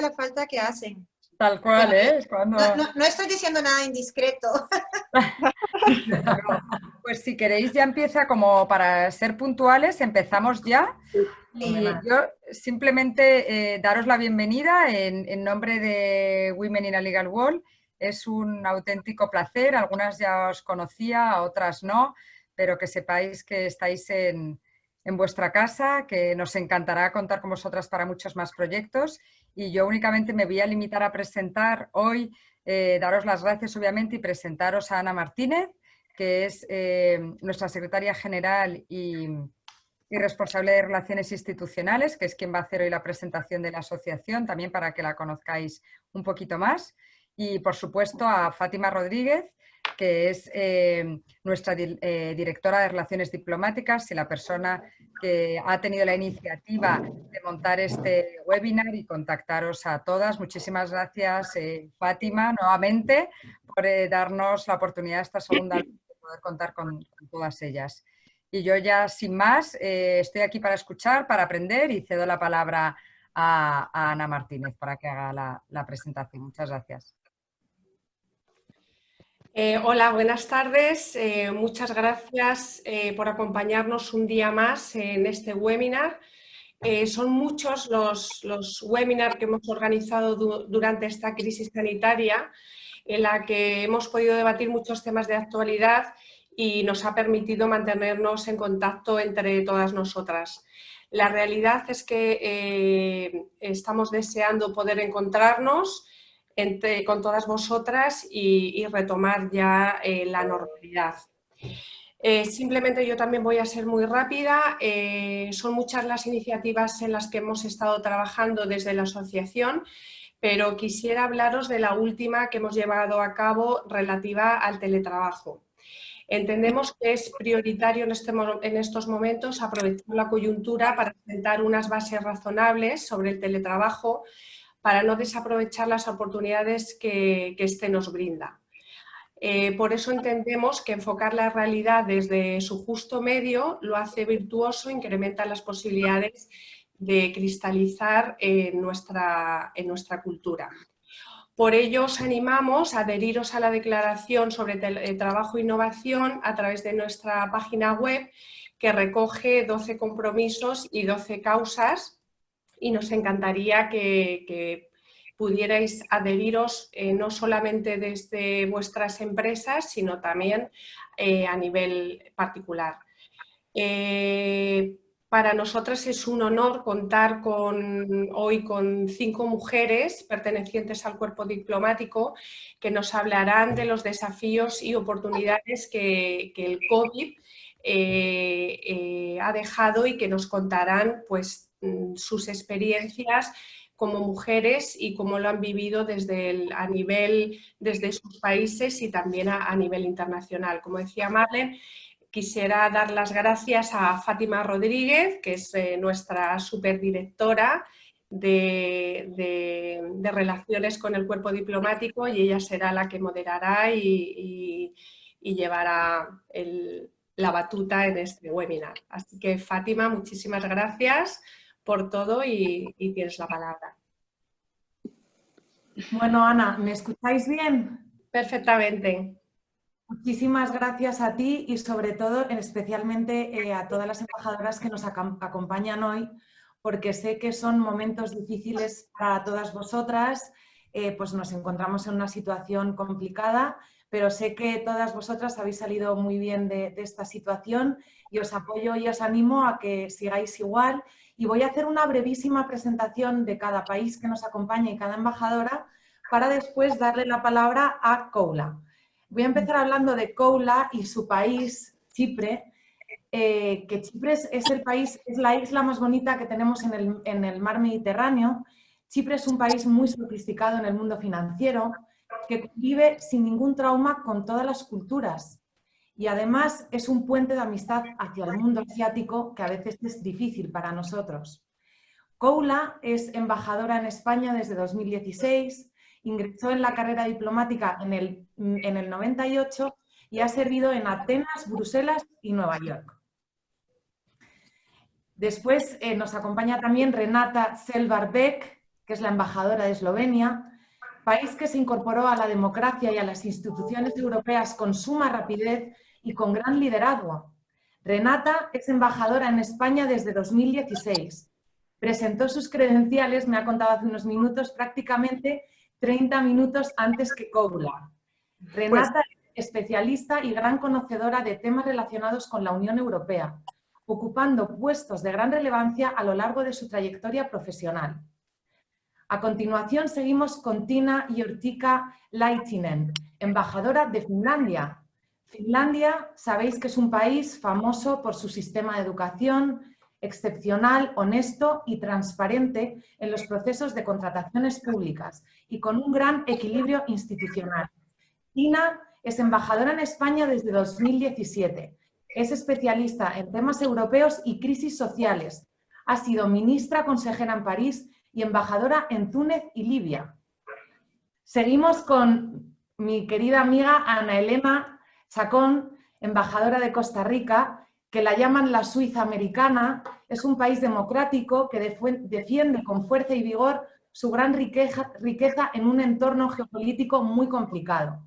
la falta que hacen. Tal cual, Bueno, ¿eh? Es cuando... no estoy diciendo nada indiscreto. Pues si queréis ya empieza como para ser puntuales, empezamos ya. Y Fenomenal. yo simplemente daros la bienvenida en nombre de Women in a Legal World. Es un auténtico placer. Algunas ya os conocía, otras no, pero que sepáis que estáis en vuestra casa, que nos encantará contar con vosotras para muchos más proyectos. Y yo únicamente me voy a limitar a presentar hoy, daros las gracias obviamente y presentaros a Ana Martínez, que es nuestra secretaria general y responsable de Relaciones Institucionales, que es quien va a hacer hoy la presentación de la asociación, también para que la conozcáis un poquito más. Y, por supuesto, a Fátima Rodríguez, que es nuestra directora de Relaciones Diplomáticas y la persona que ha tenido la iniciativa de montar este webinar y contactaros a todas. Muchísimas gracias, Fátima, nuevamente, por darnos la oportunidad esta segunda vez de poder contar con todas ellas. Y yo ya, sin más, estoy aquí para escuchar, para aprender y cedo la palabra a Ana Martínez para que haga la presentación. Muchas gracias. Hola, buenas tardes. Muchas gracias por acompañarnos un día más en este webinar. Son muchos los webinars que hemos organizado durante esta crisis sanitaria, en la que hemos podido debatir muchos temas de actualidad y nos ha permitido mantenernos en contacto entre todas nosotras. La realidad es que estamos deseando poder encontrarnos con todas vosotras y retomar ya la normalidad. Simplemente yo también voy a ser muy rápida. Son muchas las iniciativas en las que hemos estado trabajando desde la asociación, pero quisiera hablaros de la última que hemos llevado a cabo relativa al teletrabajo. Entendemos que es prioritario en estos momentos aprovechar la coyuntura para sentar unas bases razonables sobre el teletrabajo para no desaprovechar las oportunidades que éste nos brinda. Por eso entendemos que enfocar la realidad desde su justo medio lo hace virtuoso, incrementa las posibilidades de cristalizar en nuestra cultura. Por ello os animamos a adheriros a la declaración sobre trabajo e innovación a través de nuestra página web, que recoge 12 compromisos y 12 causas, y nos encantaría que pudierais adheriros no solamente desde vuestras empresas, sino también a nivel particular. Para nosotras es un honor contar hoy con 5 mujeres pertenecientes al cuerpo diplomático que nos hablarán de los desafíos y oportunidades que el COVID ha dejado y que nos contarán pues, sus experiencias como mujeres y cómo lo han vivido desde sus países y también a nivel internacional. Como decía Marlene, quisiera dar las gracias a Fátima Rodríguez, que es nuestra superdirectora de Relaciones con el Cuerpo Diplomático, y ella será la que moderará y llevará la batuta en este webinar. Así que, Fátima, muchísimas gracias por todo y tienes la palabra. Bueno, Ana, ¿me escucháis bien? Perfectamente. Muchísimas gracias a ti y sobre todo, especialmente a todas las embajadoras que nos acompañan hoy, porque sé que son momentos difíciles para todas vosotras, pues nos encontramos en una situación complicada, pero sé que todas vosotras habéis salido muy bien de esta situación y os apoyo y os animo a que sigáis igual. Y voy a hacer una brevísima presentación de cada país que nos acompaña y cada embajadora para después darle la palabra a Koula. Voy a empezar hablando de Koula y su país, Chipre, que Chipre es la isla más bonita que tenemos en el mar Mediterráneo. Chipre es un país muy sofisticado en el mundo financiero, que convive sin ningún trauma con todas las culturas. Y además es un puente de amistad hacia el mundo asiático que a veces es difícil para nosotros. Koula es embajadora en España desde 2016, ingresó en la carrera diplomática en el 98 y ha servido en Atenas, Bruselas y Nueva York. Después nos acompaña también Renata Selvar-Beck, que es la embajadora de Eslovenia, país que se incorporó a la democracia y a las instituciones europeas con suma rapidez y con gran liderazgo. Renata es embajadora en España desde 2016. Presentó sus credenciales, me ha contado hace unos minutos, prácticamente 30 minutos antes que Koula. Renata es especialista y gran conocedora de temas relacionados con la Unión Europea, ocupando puestos de gran relevancia a lo largo de su trayectoria profesional. A continuación seguimos con Tiina Jortikka Laitinen, embajadora de Finlandia. Finlandia, sabéis que es un país famoso por su sistema de educación excepcional, honesto y transparente en los procesos de contrataciones públicas y con un gran equilibrio institucional. Tiina es embajadora en España desde 2017. Es especialista en temas europeos y crisis sociales. Ha sido ministra consejera en París y embajadora en Túnez y Libia. Seguimos con mi querida amiga Ana Elena Chacón, embajadora de Costa Rica, que la llaman la Suiza americana. Es un país democrático que defiende con fuerza y vigor su gran riqueza en un entorno geopolítico muy complicado.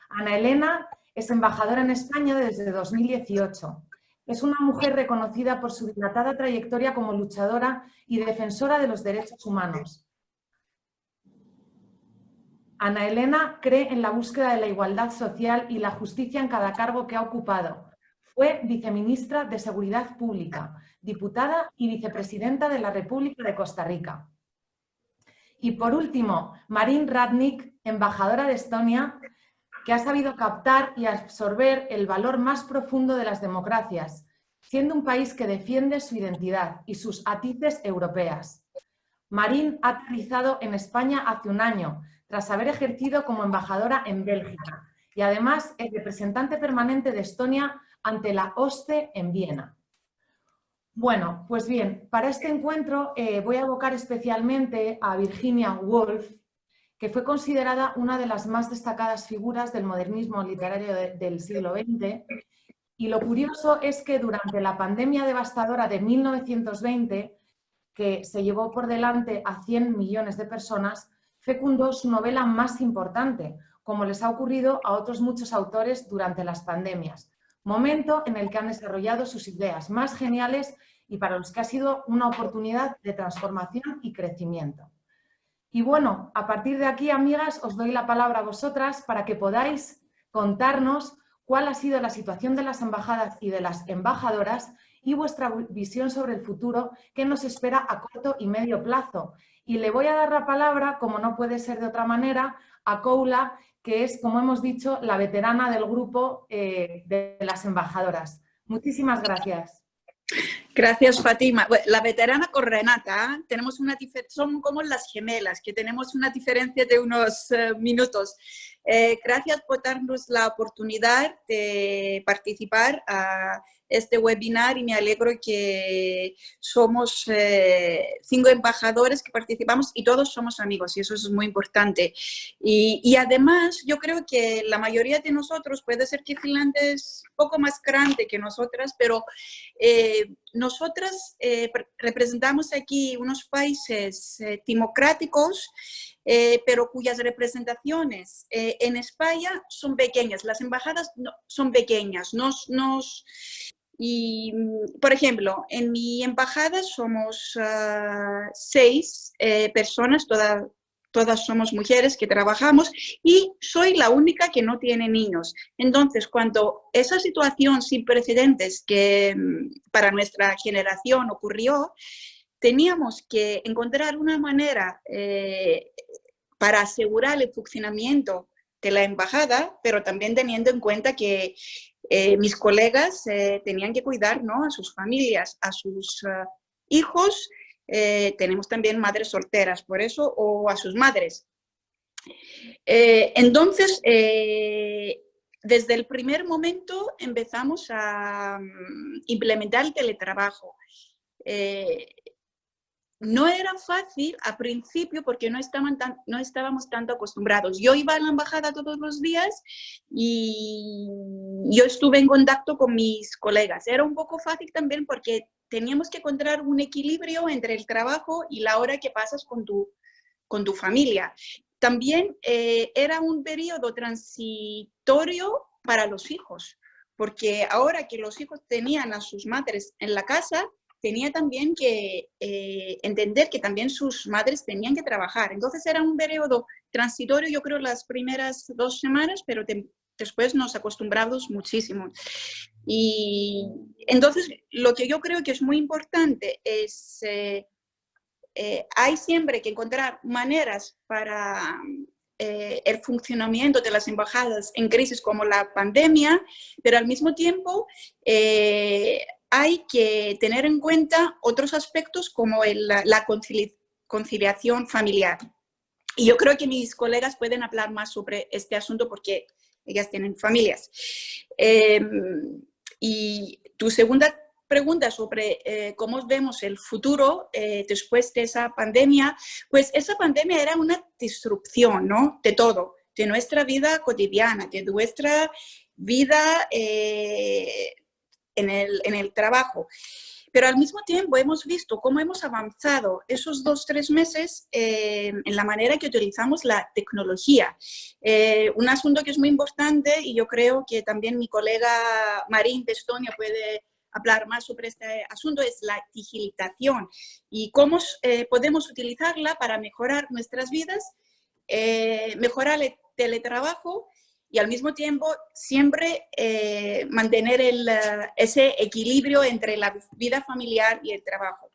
Ana Elena es embajadora en España desde 2018. Es una mujer reconocida por su dilatada trayectoria como luchadora y defensora de los derechos humanos. Ana Elena cree en la búsqueda de la igualdad social y la justicia en cada cargo que ha ocupado. Fue viceministra de Seguridad Pública, diputada y vicepresidenta de la República de Costa Rica. Y por último, Marin Radnik, embajadora de Estonia, que ha sabido captar y absorber el valor más profundo de las democracias, siendo un país que defiende su identidad y sus matices europeas. Marin ha aterrizado en España hace un año, tras haber ejercido como embajadora en Bélgica, y además es representante permanente de Estonia ante la OSCE en Viena. Bueno, pues bien, para este encuentro voy a evocar especialmente a Virginia Woolf, que fue considerada una de las más destacadas figuras del modernismo literario del siglo XX. Y lo curioso es que durante la pandemia devastadora de 1920, que se llevó por delante a 100 millones de personas, fecundó su novela más importante, como les ha ocurrido a otros muchos autores durante las pandemias, momento en el que han desarrollado sus ideas más geniales y para los que ha sido una oportunidad de transformación y crecimiento. Y bueno, a partir de aquí, amigas, os doy la palabra a vosotras para que podáis contarnos cuál ha sido la situación de las embajadas y de las embajadoras y vuestra visión sobre el futuro que nos espera a corto y medio plazo. Y le voy a dar la palabra, como no puede ser de otra manera, a Koula, que es, como hemos dicho, la veterana del grupo de las embajadoras. Muchísimas gracias. Gracias, Fátima. Bueno, la veterana con Renata, son como las gemelas, que tenemos una diferencia de unos minutos. Gracias por darnos la oportunidad de participar a este webinar y me alegro que somos 5 embajadores que participamos y todos somos amigos y eso es muy importante. Y además yo creo que la mayoría de nosotros, puede ser que Finlandia es un poco más grande que nosotras, pero nosotras representamos aquí unos países democráticos, pero cuyas representaciones en España son pequeñas. Las embajadas son pequeñas. Y, por ejemplo, en mi embajada somos 6 personas, todas somos mujeres que trabajamos y soy la única que no tiene niños. Entonces, cuando esa situación sin precedentes que para nuestra generación ocurrió, teníamos que encontrar una manera para asegurar el funcionamiento de la embajada, pero también teniendo en cuenta que mis colegas tenían que cuidar, ¿no?, a sus familias, a sus hijos. Tenemos también madres solteras, por eso, o a sus madres. Entonces, desde el primer momento empezamos a implementar el teletrabajo. No era fácil al principio porque no estábamos tanto acostumbrados. Yo iba a la embajada todos los días y yo estuve en contacto con mis colegas. Era un poco fácil también porque teníamos que encontrar un equilibrio entre el trabajo y la hora que pasas con tu con tu familia. También era un periodo transitorio para los hijos, porque ahora que los hijos tenían a sus madres en la casa, tenía también que entender que también sus madres tenían que trabajar. Entonces era un periodo transitorio, yo creo, las primeras 2 semanas, pero después nos acostumbramos muchísimo. Y entonces lo que yo creo que es muy importante es, hay siempre que encontrar maneras para el funcionamiento de las embajadas en crisis como la pandemia, pero al mismo tiempo hay que tener en cuenta otros aspectos como la conciliación familiar. Y yo creo que mis colegas pueden hablar más sobre este asunto porque ellas tienen familias. Y tu segunda pregunta sobre cómo vemos el futuro después de esa pandemia, pues esa pandemia era una disrupción, ¿no? De todo, de nuestra vida cotidiana, de nuestra vida en el trabajo. Pero al mismo tiempo hemos visto cómo hemos avanzado esos 2-3 meses en la manera que utilizamos la tecnología. Un asunto que es muy importante y yo creo que también mi colega Marín de Estonia puede hablar más sobre este asunto, es la digitalización y cómo podemos utilizarla para mejorar nuestras vidas, mejorar el teletrabajo y al mismo tiempo siempre mantener ese equilibrio entre la vida familiar y el trabajo.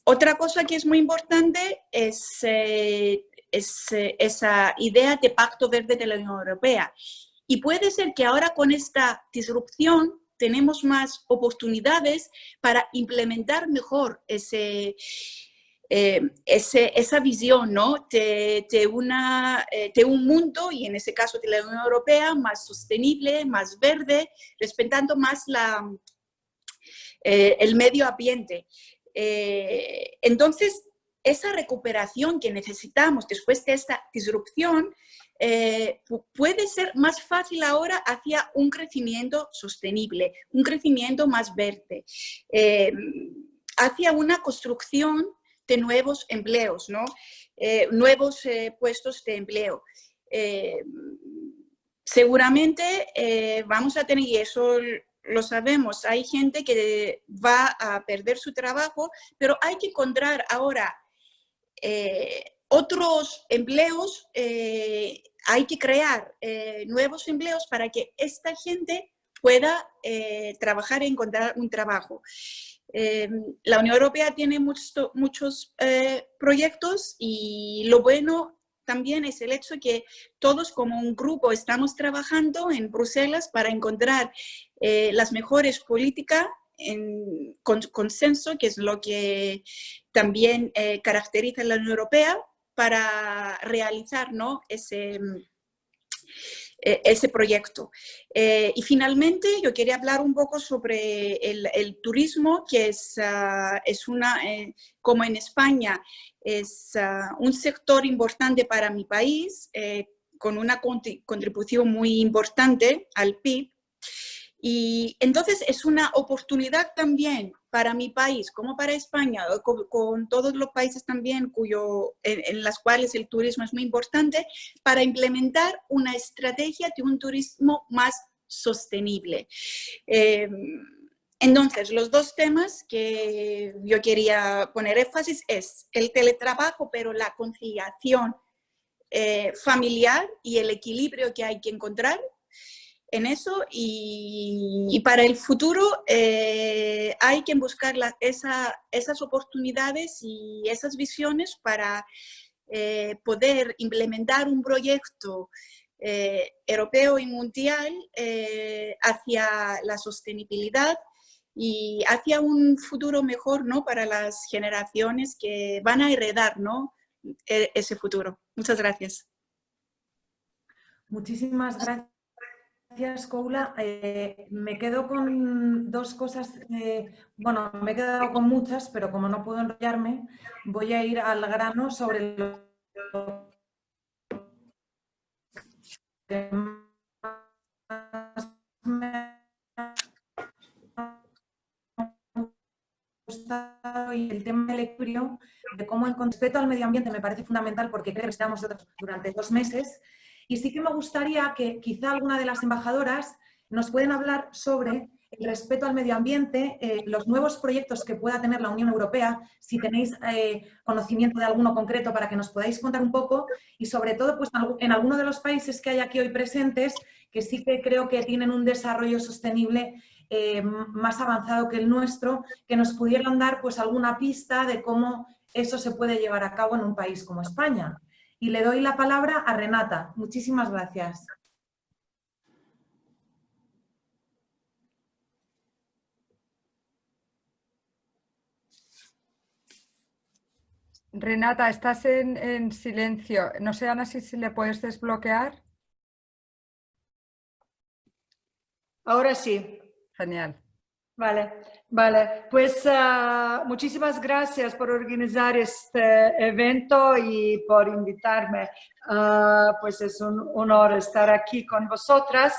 Otra cosa que es muy importante es esa idea de pacto verde de la Unión Europea. Y puede ser que ahora con esta disrupción tenemos más oportunidades para implementar mejor esa visión, ¿no? de un mundo, y en ese caso de la Unión Europea, más sostenible, más verde, respetando más el medio ambiente. Entonces, esa recuperación que necesitamos después de esta disrupción puede ser más fácil ahora hacia un crecimiento sostenible, un crecimiento más verde, hacia una construcción de nuevos empleos, ¿no? Nuevos puestos de empleo. Seguramente vamos a tener, y eso lo sabemos, hay gente que va a perder su trabajo, pero hay que encontrar ahora otros empleos, hay que crear nuevos empleos para que esta gente pueda trabajar y encontrar un trabajo. La Unión Europea tiene muchos proyectos y lo bueno también es el hecho que todos como un grupo estamos trabajando en Bruselas para encontrar las mejores políticas con consenso, que es lo que también caracteriza a la Unión Europea para realizar, ¿no? ese proyecto. Y finalmente yo quería hablar un poco sobre el turismo, que es como en España, es un sector importante para mi país, con una contribución muy importante al PIB. Y entonces es una oportunidad también para mi país, como para España, con todos los países también en las cuales el turismo es muy importante, para implementar una estrategia de un turismo más sostenible. Entonces, los 2 temas que yo quería poner énfasis es el teletrabajo, pero la conciliación familiar y el equilibrio que hay que encontrar en eso, y para el futuro hay que buscar esas oportunidades y esas visiones para poder implementar un proyecto europeo y mundial hacia la sostenibilidad y hacia un futuro mejor, ¿no? Para las generaciones que van a heredar, ¿no? ese futuro. Muchas gracias. Muchísimas gracias. Gracias, Koula. Me quedo con 2 cosas, bueno, me he quedado con muchas, pero como no puedo enrollarme, voy a ir al grano sobre lo que más me gustado y el tema del equilibrio, de cómo el respeto al medio ambiente me parece fundamental porque creo que estamos durante 2 meses. Y sí que me gustaría que quizá alguna de las embajadoras nos pueden hablar sobre el respeto al medio ambiente, los nuevos proyectos que pueda tener la Unión Europea, si tenéis conocimiento de alguno concreto para que nos podáis contar un poco y sobre todo pues, en alguno de los países que hay aquí hoy presentes que sí que creo que tienen un desarrollo sostenible más avanzado que el nuestro, que nos pudieran dar pues, alguna pista de cómo eso se puede llevar a cabo en un país como España. Y le doy la palabra a Renata. Muchísimas gracias. Renata, estás en silencio. No sé, Ana, si le puedes desbloquear. Ahora sí. Genial. Vale. Pues muchísimas gracias por organizar este evento y por invitarme. Pues es un honor estar aquí con vosotras.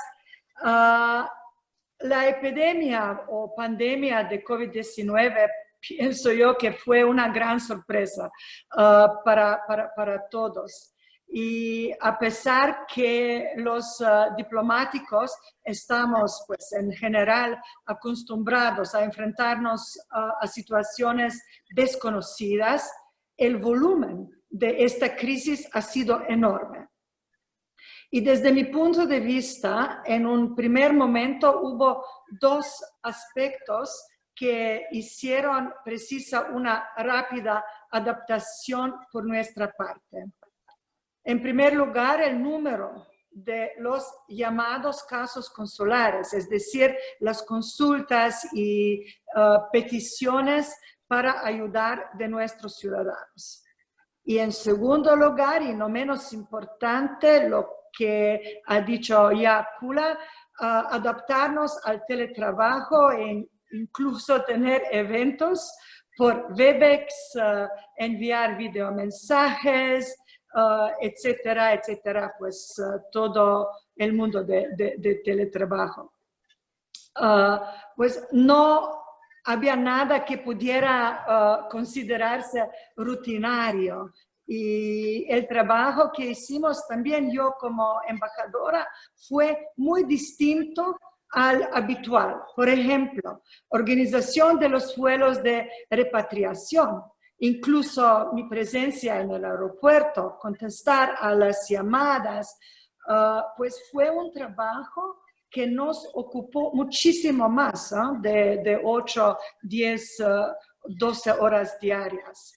La epidemia o pandemia de COVID-19 pienso yo que fue una gran sorpresa para todos. Y a pesar que los diplomáticos estamos, pues, en general acostumbrados a enfrentarnos a situaciones desconocidas, el volumen de esta crisis ha sido enorme. Y desde mi punto de vista, en un primer momento hubo 2 aspectos que hicieron precisa una rápida adaptación por nuestra parte. En primer lugar, el número de los llamados casos consulares, es decir, las consultas y peticiones para ayudar de nuestros ciudadanos. Y en segundo lugar, y no menos importante, lo que ha dicho ya Kula, adaptarnos al teletrabajo e incluso tener eventos por Webex, enviar videomensajes, etcétera, etcétera, pues todo el mundo de teletrabajo. Pues no había nada que pudiera considerarse rutinario. Y el trabajo que hicimos también yo como embajadora fue muy distinto al habitual. Por ejemplo, organización de los vuelos de repatriación, incluso mi presencia en el aeropuerto, contestar a las llamadas, pues fue un trabajo que nos ocupó muchísimo más, de 8, 10, 12 horas diarias.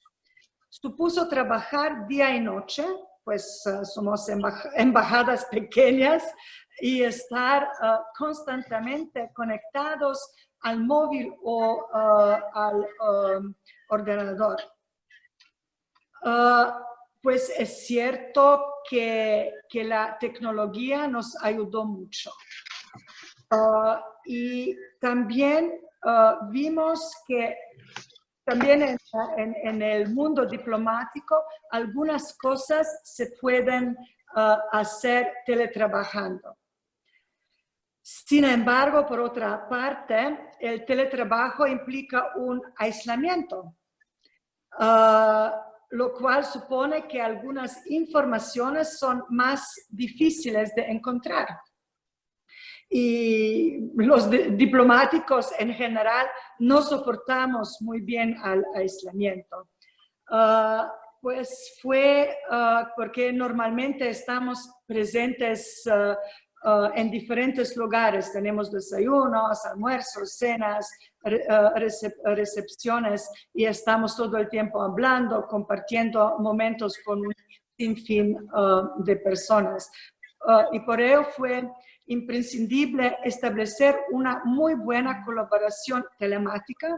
Supuso trabajar día y noche, pues somos embajadas pequeñas, y estar constantemente conectados al móvil o al ordenador. Pues es cierto que la tecnología nos ayudó mucho. Y también vimos que también en el mundo diplomático algunas cosas se pueden hacer teletrabajando. Sin embargo, por otra parte, el teletrabajo implica un aislamiento, lo cual supone que algunas informaciones son más difíciles de encontrar. Y los diplomáticos en general no soportamos muy bien al aislamiento. Pues fue porque normalmente estamos presentes en diferentes lugares. Tenemos desayunos, almuerzos, cenas, recepciones, y estamos todo el tiempo hablando, compartiendo momentos con un sinfín de personas. Y por ello fue imprescindible establecer una muy buena colaboración telemática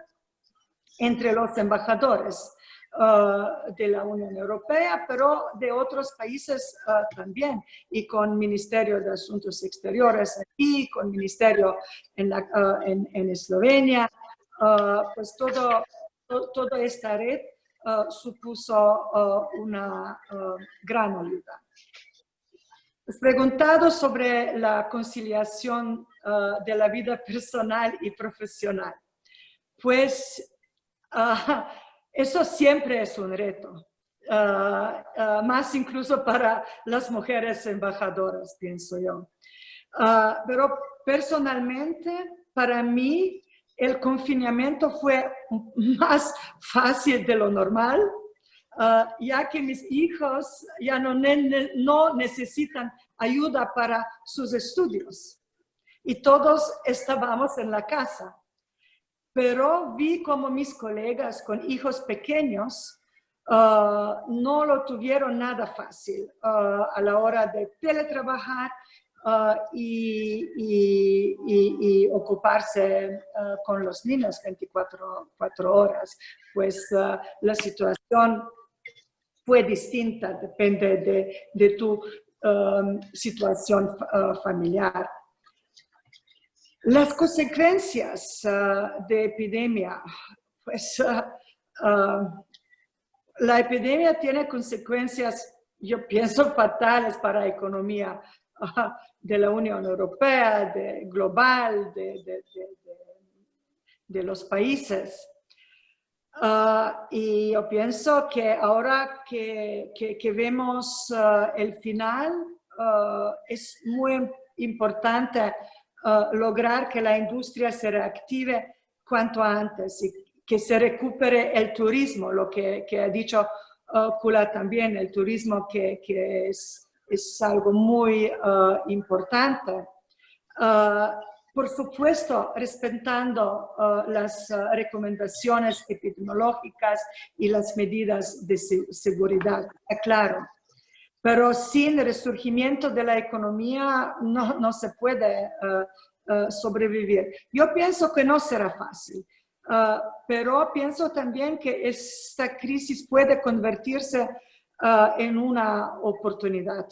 entre los embajadores de la Unión Europea, pero de otros países también, y con Ministerio de Asuntos Exteriores aquí, con Ministerio en Eslovenia, pues toda esta red supuso una gran ayuda. Has preguntado sobre la conciliación de la vida personal y profesional. Pues Eso siempre es un reto, más incluso para las mujeres embajadoras, pienso yo. Pero personalmente, para mí, el confinamiento fue más fácil de lo normal, ya que mis hijos ya no necesitan ayuda para sus estudios y todos estábamos en la casa. Pero vi como mis colegas con hijos pequeños no lo tuvieron nada fácil a la hora de teletrabajar y ocuparse con los niños 24 horas. Pues la situación fue distinta, depende de tu situación familiar. Las consecuencias de epidemia, pues la epidemia tiene consecuencias, yo pienso, fatales para la economía de la Unión Europea, global, de los países. Y yo pienso que ahora que vemos el final, es muy importante lograr que la industria se reactive cuanto antes y que se recupere el turismo, lo que ha dicho Kula también, el turismo que es algo muy importante. Por supuesto, respetando las recomendaciones epidemiológicas y las medidas de seguridad, claro. Pero sin el resurgimiento de la economía no se puede sobrevivir. Yo pienso que no será fácil, pero pienso también que esta crisis puede convertirse en una oportunidad.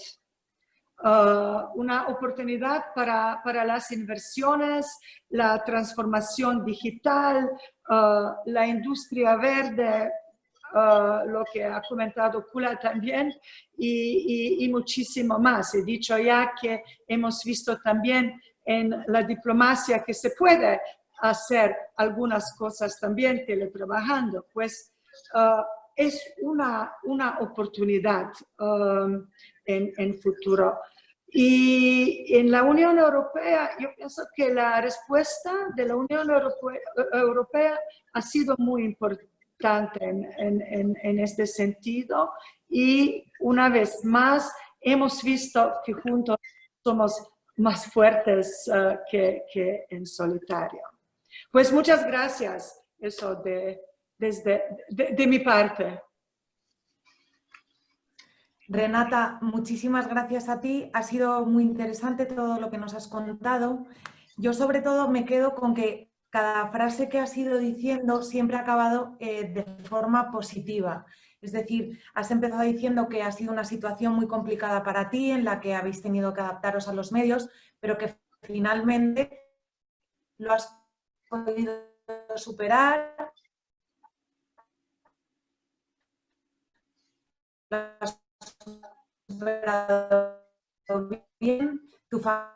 Una oportunidad para las inversiones, la transformación digital, la industria verde, lo que ha comentado Kula también, y muchísimo más. He dicho ya que hemos visto también en la diplomacia que se puede hacer algunas cosas también teletrabajando, pues es una oportunidad en futuro. Y en la Unión Europea, yo pienso que la respuesta de la Unión Europea ha sido muy importante en este sentido, y una vez más hemos visto que juntos somos más fuertes que en solitario. Pues muchas gracias, eso de mi parte. Renata, muchísimas gracias a ti. Ha sido muy interesante todo lo que nos has contado. Yo sobre todo me quedo con que cada frase que has ido diciendo siempre ha acabado de forma positiva. Es decir, has empezado diciendo que ha sido una situación muy complicada para ti, en la que habéis tenido que adaptaros a los medios, pero que finalmente lo has podido superar. Lo has superado bien, tu familia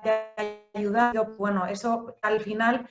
te ha ayudado. Bueno, eso al final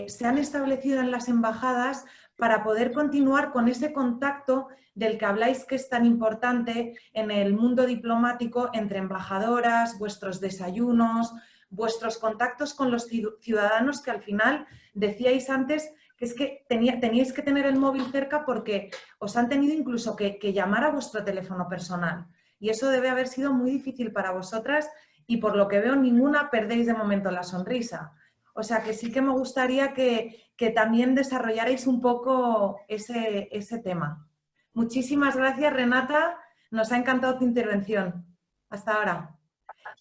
se han establecido en las embajadas para poder continuar con ese contacto del que habláis, que es tan importante en el mundo diplomático, entre embajadoras, vuestros desayunos, vuestros contactos con los ciudadanos, que al final decíais antes que es que teníais que tener el móvil cerca porque os han tenido incluso que llamar a vuestro teléfono personal. Y eso debe haber sido muy difícil para vosotras, y por lo que veo ninguna perdéis de momento la sonrisa. O sea que sí que me gustaría que también desarrollarais un poco ese tema. Muchísimas gracias, Renata. Nos ha encantado tu intervención. Hasta ahora.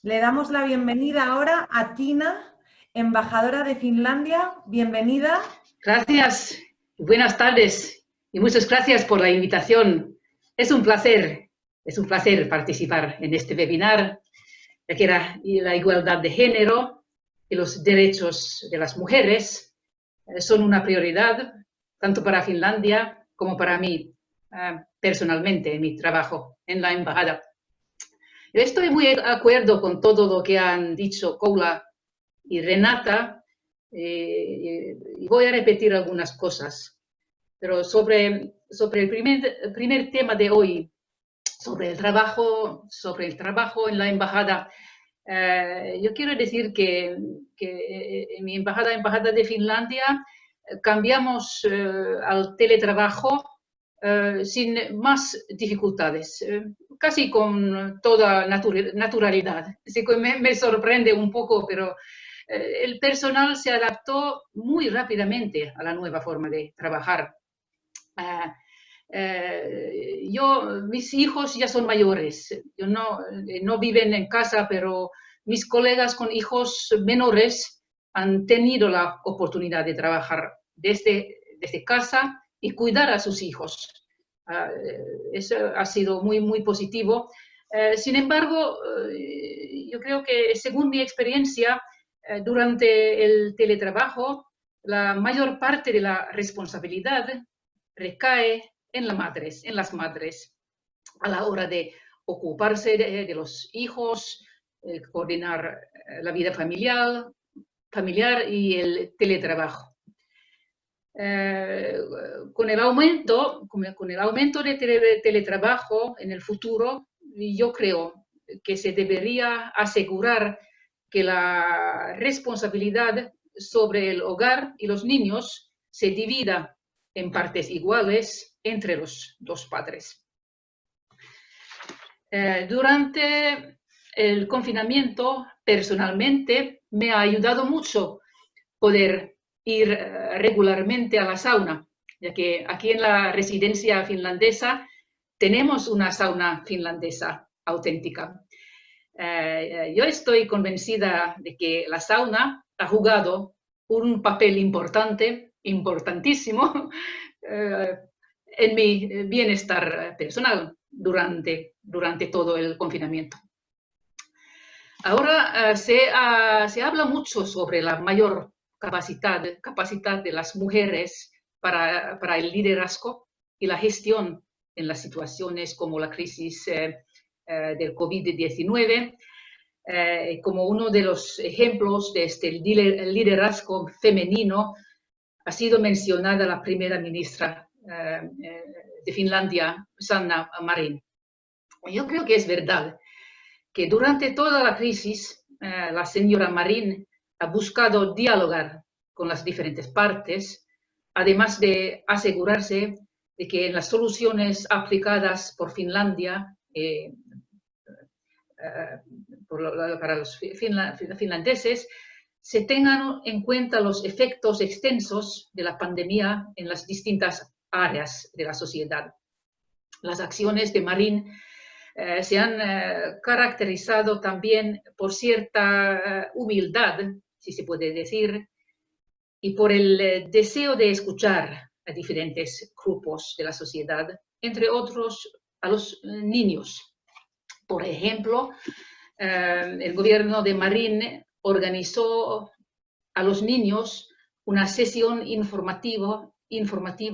Le damos la bienvenida ahora a Tina, embajadora de Finlandia. Bienvenida. Gracias. Buenas tardes y muchas gracias por la invitación. Es un placer participar en este webinar, ya que la igualdad de género y los derechos de las mujeres son una prioridad tanto para Finlandia como para mí personalmente en mi trabajo en la embajada. Estoy muy de acuerdo con todo lo que han dicho Kula y Renata, y voy a repetir algunas cosas. Pero sobre el primer tema de hoy, sobre el trabajo en la embajada, yo quiero decir que en mi embajada de Finlandia, cambiamos al teletrabajo sin más dificultades, casi con toda naturalidad. Así que me sorprende un poco, pero el personal se adaptó muy rápidamente a la nueva forma de trabajar. Mis hijos ya son mayores, no viven en casa, pero mis colegas con hijos menores han tenido la oportunidad de trabajar desde casa y cuidar a sus hijos. Eso ha sido muy, muy positivo. Sin embargo, yo creo que según mi experiencia, durante el teletrabajo, la mayor parte de la responsabilidad recae en las madres, a la hora de ocuparse de los hijos, coordinar la vida familiar y el teletrabajo. Con el aumento de teletrabajo en el futuro, yo creo que se debería asegurar que la responsabilidad sobre el hogar y los niños se divida en partes iguales entre los dos padres. Durante el confinamiento, personalmente, me ha ayudado mucho poder ir regularmente a la sauna, ya que aquí en la residencia finlandesa tenemos una sauna finlandesa auténtica. Yo estoy convencida de que la sauna ha jugado un papel importantísimo en mi bienestar personal durante todo el confinamiento. Ahora se habla mucho sobre la mayor capacidad de las mujeres para el liderazgo y la gestión en las situaciones como la crisis del COVID-19. Como uno de los ejemplos de este liderazgo femenino ha sido mencionada la primera ministra de Finlandia, Sanna Marin. Yo creo que es verdad que durante toda la crisis la señora Marin ha buscado dialogar con las diferentes partes, además de asegurarse de que en las soluciones aplicadas por Finlandia para los finlandeses se tengan en cuenta los efectos extensos de la pandemia en las distintas áreas de la sociedad. Las acciones de Marin se han caracterizado también por cierta humildad, si se puede decir, y por el deseo de escuchar a diferentes grupos de la sociedad, entre otros a los niños. Por ejemplo, el gobierno de Marin organizó a los niños una sesión informativa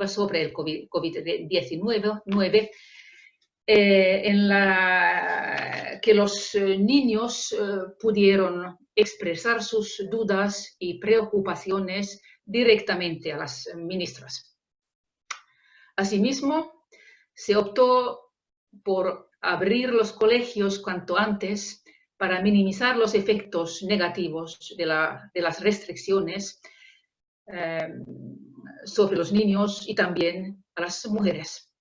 sobre el COVID-19, en la que los niños pudieron expresar sus dudas y preocupaciones directamente a las ministras. Asimismo, se optó por abrir los colegios cuanto antes para minimizar los efectos negativos de las restricciones sobre los niños y también a las mujeres.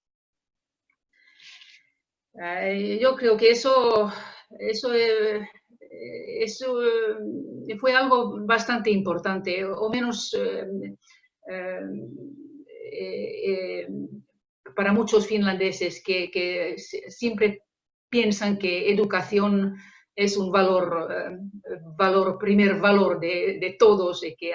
Yo creo que eso fue algo bastante importante, o menos para muchos finlandeses que siempre piensan que educación es un primer valor de todos, y que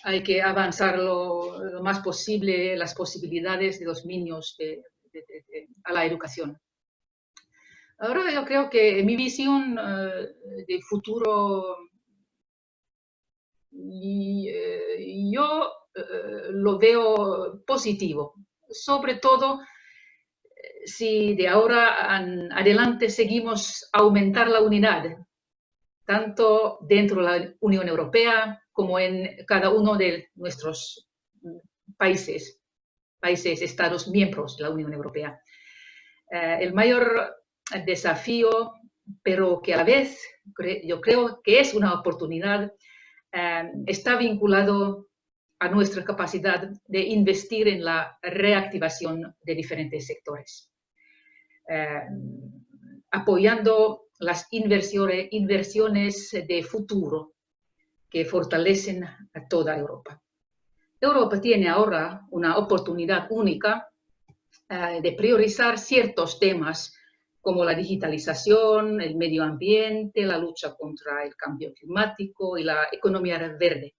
hay que avanzar lo más posible las posibilidades de los niños a la educación. Ahora yo creo que mi visión de futuro, yo lo veo positivo, sobre todo si de ahora adelante seguimos a aumentar la unidad, tanto dentro de la Unión Europea como en cada uno de nuestros países, estados miembros de la Unión Europea. El mayor desafío, pero que a la vez yo creo que es una oportunidad, está vinculado a nuestra capacidad de investir en la reactivación de diferentes sectores, apoyando las inversiones de futuro que fortalecen a toda Europa. Europa tiene ahora una oportunidad única de priorizar ciertos temas como la digitalización, el medio ambiente, la lucha contra el cambio climático y la economía verde.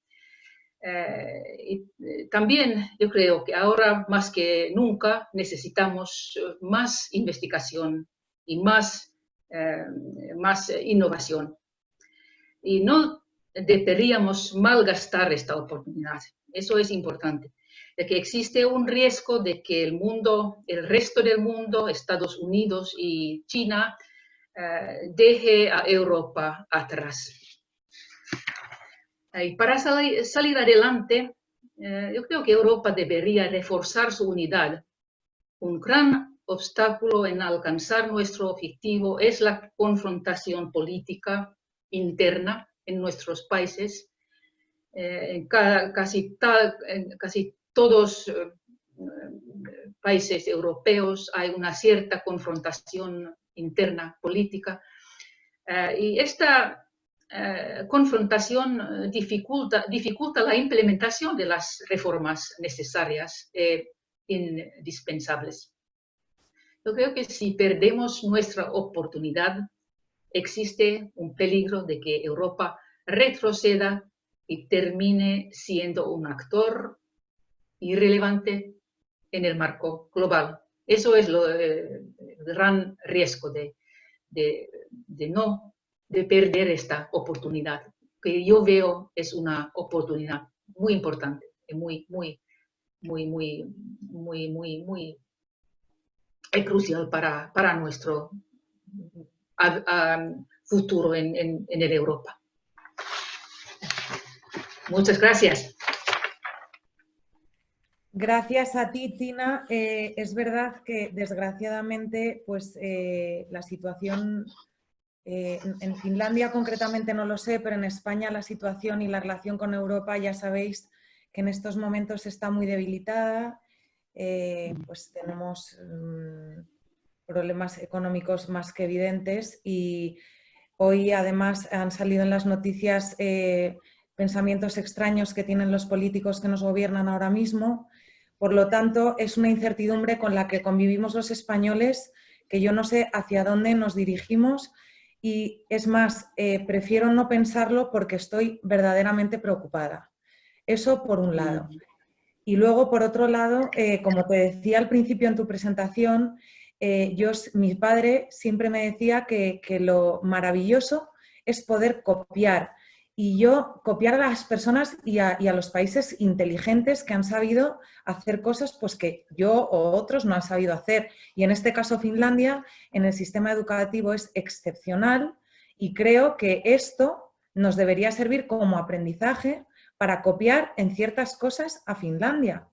También yo creo que ahora más que nunca necesitamos más investigación y más innovación. Y no deberíamos malgastar esta oportunidad. Eso es importante. De que existe un riesgo de que el resto del mundo, Estados Unidos y China, deje a Europa atrás. Y para salir adelante, yo creo que Europa debería reforzar su unidad. Un gran obstáculo en alcanzar nuestro objetivo es la confrontación política interna en nuestros países. En casi todos países europeos hay una cierta confrontación interna política. Y esta confrontación dificulta la implementación de las reformas necesarias e indispensables. Yo creo que si perdemos nuestra oportunidad, existe un peligro de que Europa retroceda y termine siendo un actor irrelevante en el marco global. Eso es el gran riesgo de perder esta oportunidad, que yo veo es una oportunidad muy importante, muy crucial para nuestro futuro en Europa. Muchas gracias. Gracias a ti, Tina. Es verdad que desgraciadamente pues, la situación, en Finlandia concretamente no lo sé, pero en España la situación y la relación con Europa ya sabéis que en estos momentos está muy debilitada. Pues tenemos problemas económicos más que evidentes y hoy además han salido en las noticias pensamientos extraños que tienen los políticos que nos gobiernan ahora mismo. Por lo tanto, es una incertidumbre con la que convivimos los españoles, que yo no sé hacia dónde nos dirigimos y es más, prefiero no pensarlo porque estoy verdaderamente preocupada. Eso por un lado. Y luego, por otro lado, como te decía al principio en tu presentación, mi padre siempre me decía que lo maravilloso es poder copiar. Y yo copiar a las personas y a los países inteligentes que han sabido hacer cosas pues, que yo o otros no han sabido hacer. Y en este caso Finlandia, en el sistema educativo es excepcional y creo que esto nos debería servir como aprendizaje para copiar en ciertas cosas a Finlandia.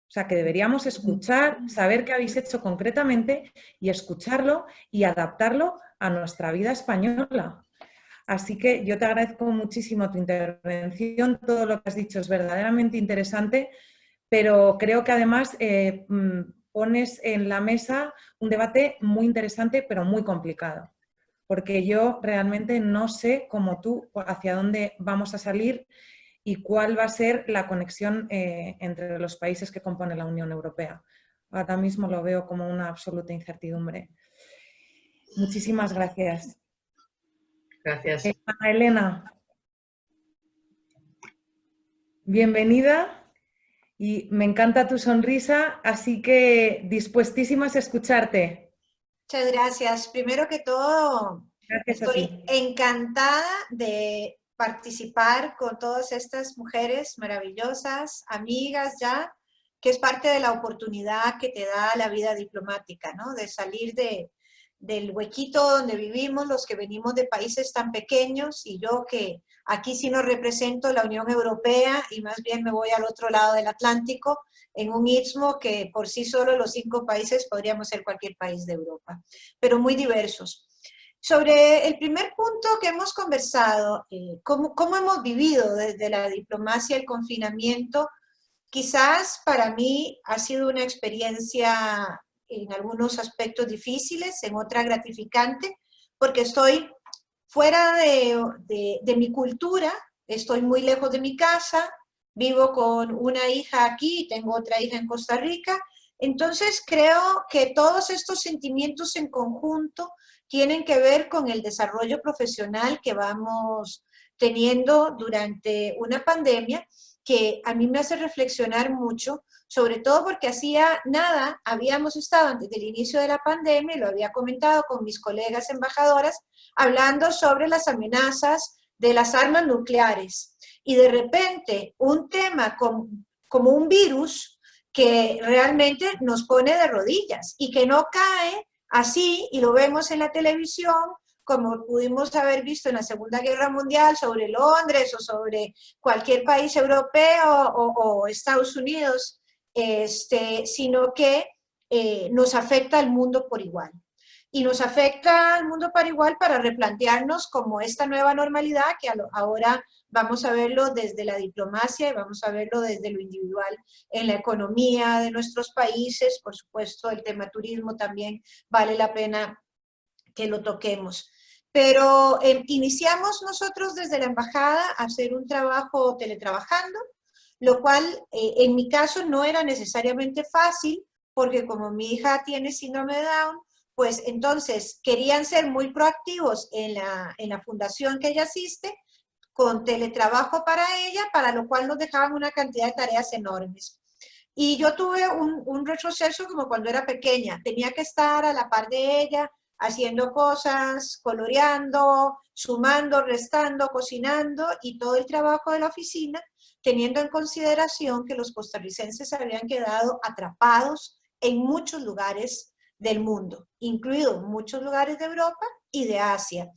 O sea, que deberíamos escuchar, saber qué habéis hecho concretamente y escucharlo y adaptarlo a nuestra vida española. Así que yo te agradezco muchísimo tu intervención, todo lo que has dicho es verdaderamente interesante, pero creo que además pones en la mesa un debate muy interesante, pero muy complicado, porque yo realmente no sé, como tú, hacia dónde vamos a salir y cuál va a ser la conexión entre los países que componen la Unión Europea. Ahora mismo lo veo como una absoluta incertidumbre. Muchísimas gracias. Gracias. Ana Elena, bienvenida y me encanta tu sonrisa, así que dispuestísimas a escucharte. Muchas gracias. Primero que todo, Gracias a estoy ti. encantada de participar con todas estas mujeres maravillosas, amigas ya, que es parte de la oportunidad que te da la vida diplomática, ¿no? De salir del huequito donde vivimos, los que venimos de países tan pequeños, y yo que aquí sí no represento la Unión Europea y más bien me voy al otro lado del Atlántico, en un istmo que por sí solo los 5 países podríamos ser cualquier país de Europa, pero muy diversos. Sobre el primer punto que hemos conversado, cómo hemos vivido desde la diplomacia el confinamiento, quizás para mí ha sido una experiencia en algunos aspectos difíciles, en otras gratificante, porque estoy fuera de mi cultura, estoy muy lejos de mi casa, vivo con una hija aquí, tengo otra hija en Costa Rica, entonces creo que todos estos sentimientos en conjunto tienen que ver con el desarrollo profesional que vamos teniendo durante una pandemia, que a mí me hace reflexionar mucho, sobre todo porque hacía nada, habíamos estado antes del inicio de la pandemia, y lo había comentado con mis colegas embajadoras, hablando sobre las amenazas de las armas nucleares. Y de repente un tema como un virus que realmente nos pone de rodillas y que no cae así, y lo vemos en la televisión, como pudimos haber visto en la Segunda Guerra Mundial sobre Londres o sobre cualquier país europeo o Estados Unidos, sino que nos afecta al mundo por igual. Y nos afecta al mundo por igual para replantearnos como esta nueva normalidad, que ahora vamos a verlo desde la diplomacia y vamos a verlo desde lo individual en la economía de nuestros países. Por supuesto, el tema turismo también vale la pena que lo toquemos. Pero iniciamos nosotros desde la embajada a hacer un trabajo teletrabajando, lo cual en mi caso no era necesariamente fácil, porque como mi hija tiene síndrome de Down, pues entonces querían ser muy proactivos en la fundación que ella asiste, con teletrabajo para ella, para lo cual nos dejaban una cantidad de tareas enormes. Y yo tuve un retroceso como cuando era pequeña, tenía que estar a la par de ella, haciendo cosas, coloreando, sumando, restando, cocinando, y todo el trabajo de la oficina, teniendo en consideración que los costarricenses habían quedado atrapados en muchos lugares del mundo, incluidos muchos lugares de Europa y de Asia.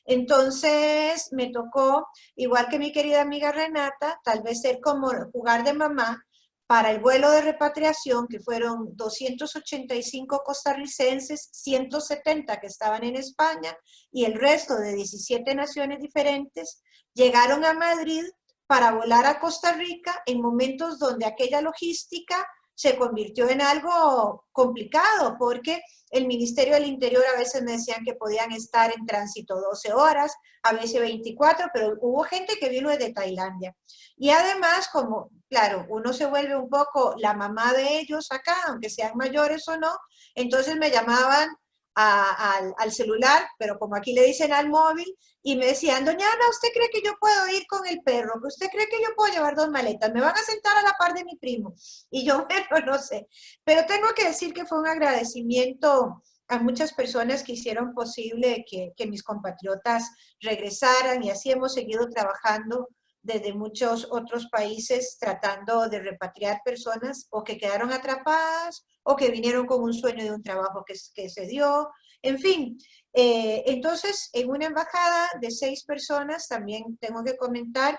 Entonces me tocó, igual que mi querida amiga Renata, tal vez ser como jugar de mamá para el vuelo de repatriación, que fueron 285 costarricenses, 170 que estaban en España y el resto de 17 naciones diferentes, llegaron a Madrid para volar a Costa Rica en momentos donde aquella logística se convirtió en algo complicado, porque el Ministerio del Interior a veces me decían que podían estar en tránsito 12 horas, a veces 24, pero hubo gente que vino desde Tailandia. Y además, como, claro, uno se vuelve un poco la mamá de ellos acá, aunque sean mayores o no, entonces me llamaban al celular, pero como aquí le dicen al móvil, y me decían, doña Ana, ¿usted cree que yo puedo ir con el perro? ¿Usted cree que yo puedo llevar 2 maletas? ¿Me van a sentar a la par de mi primo? Y yo, bueno, no sé. Pero tengo que decir que fue un agradecimiento a muchas personas que hicieron posible que mis compatriotas regresaran, y así hemos seguido trabajando desde muchos otros países tratando de repatriar personas o que quedaron atrapadas o que vinieron con un sueño de un trabajo que se dio. En fin, entonces en una embajada de 6 personas también tengo que comentar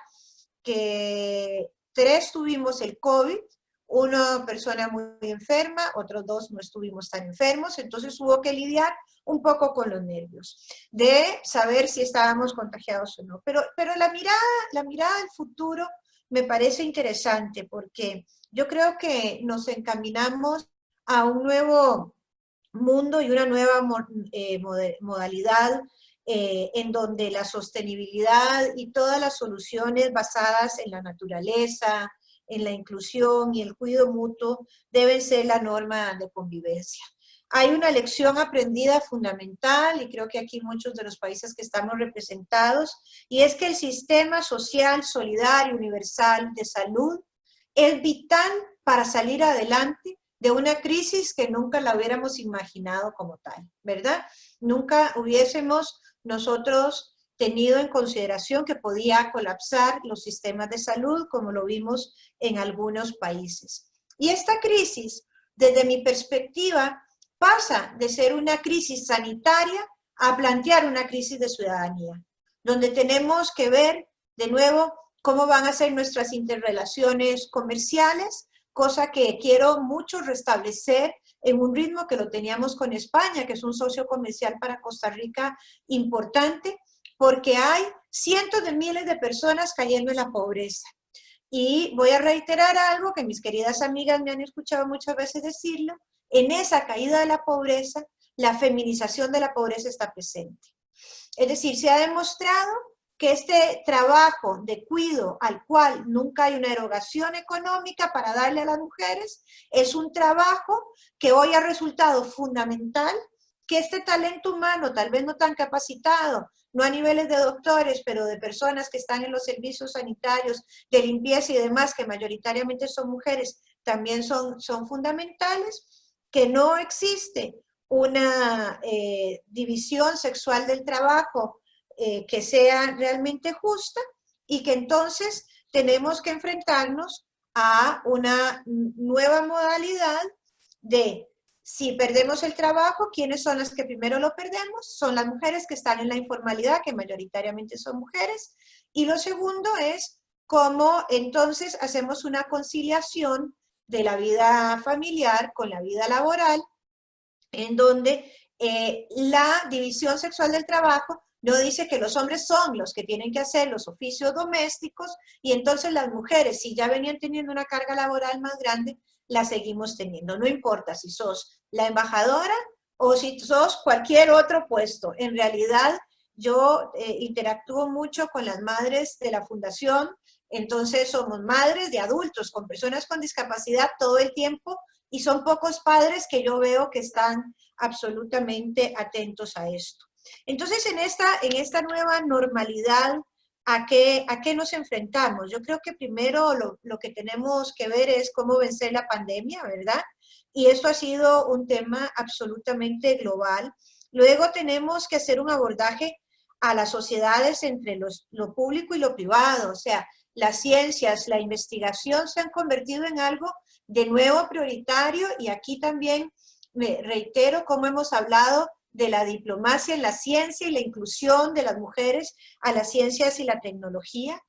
que 3 tuvimos el COVID, una persona muy enferma, otros 2 no estuvimos tan enfermos, entonces hubo que lidiar un poco con los nervios de saber si estábamos contagiados o no. Pero la mirada del futuro me parece interesante, porque yo creo que nos encaminamos a un nuevo mundo y una nueva modalidad en donde la sostenibilidad y todas las soluciones basadas en la naturaleza, en la inclusión y el cuidado mutuo deben ser la norma de convivencia. Hay una lección aprendida fundamental, y creo que aquí muchos de los países que estamos representados, y es que el sistema social, solidario, universal de salud es vital para salir adelante de una crisis que nunca la hubiéramos imaginado como tal, ¿verdad? Nunca hubiésemos nosotros tenido en consideración que podía colapsar los sistemas de salud, como lo vimos en algunos países. Y esta crisis, desde mi perspectiva, pasa de ser una crisis sanitaria a plantear una crisis de ciudadanía, donde tenemos que ver de nuevo cómo van a ser nuestras interrelaciones comerciales, cosa que quiero mucho restablecer en un ritmo que lo teníamos con España, que es un socio comercial para Costa Rica importante, porque hay cientos de miles de personas cayendo en la pobreza. Y voy a reiterar algo que mis queridas amigas me han escuchado muchas veces decirlo: en esa caída de la pobreza, la feminización de la pobreza está presente. Es decir, se ha demostrado que este trabajo de cuidado al cual nunca hay una erogación económica para darle a las mujeres, es un trabajo que hoy ha resultado fundamental, que este talento humano, tal vez no tan capacitado, no a niveles de doctores, pero de personas que están en los servicios sanitarios, de limpieza y demás, que mayoritariamente son mujeres, también son fundamentales, que no existe una división sexual del trabajo que sea realmente justa, y que entonces tenemos que enfrentarnos a una nueva modalidad de, si perdemos el trabajo, ¿quiénes son las que primero lo perdemos? Son las mujeres que están en la informalidad, que mayoritariamente son mujeres. Y lo segundo es cómo entonces hacemos una conciliación de la vida familiar con la vida laboral, en donde la división sexual del trabajo no dice que los hombres son los que tienen que hacer los oficios domésticos, y entonces las mujeres, si ya venían teniendo una carga laboral más grande, la seguimos teniendo. No importa si sos la embajadora o si sos cualquier otro puesto. En realidad, yo interactúo mucho con las madres de la fundación, entonces somos madres de adultos con personas con discapacidad todo el tiempo, y son pocos padres que yo veo que están absolutamente atentos a esto. Entonces, en esta nueva normalidad, ¿a qué nos enfrentamos? Yo creo que primero lo que tenemos que ver es cómo vencer la pandemia, ¿verdad? Y esto ha sido un tema absolutamente global. Luego tenemos que hacer un abordaje a las sociedades entre lo público y lo privado. O sea, las ciencias, la investigación se han convertido en algo de nuevo prioritario, y aquí también me reitero cómo hemos hablado de la diplomacia en la ciencia y la inclusión de las mujeres a las ciencias y la tecnología.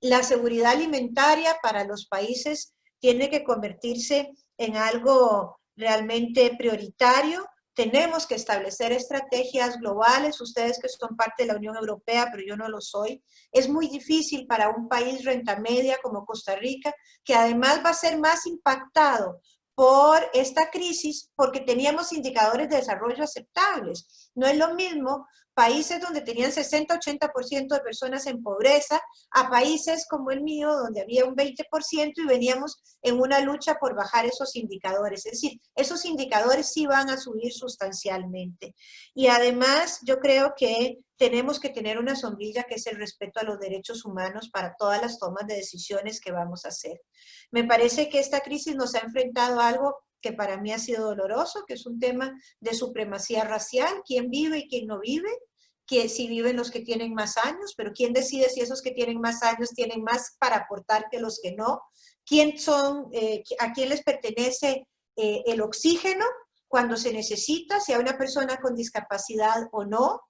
La seguridad alimentaria para los países tiene que convertirse en algo realmente prioritario. Tenemos que establecer estrategias globales. Ustedes que son parte de la Unión Europea, pero yo no lo soy. Es muy difícil para un país renta media como Costa Rica, que además va a ser más impactado por esta crisis, porque teníamos indicadores de desarrollo aceptables. No es lo mismo países donde tenían 60-80% de personas en pobreza, a países como el mío, donde había un 20% y veníamos en una lucha por bajar esos indicadores. Es decir, esos indicadores sí van a subir sustancialmente. Y además, yo creo que tenemos que tener una sombrilla, que es el respeto a los derechos humanos para todas las tomas de decisiones que vamos a hacer. Me parece que esta crisis nos ha enfrentado a algo que para mí ha sido doloroso, que es un tema de supremacía racial: quién vive y quién no vive, que si viven los que tienen más años, pero quién decide si esos que tienen más años tienen más para aportar que los que no, a quién les pertenece el oxígeno cuando se necesita, si a una persona con discapacidad o no,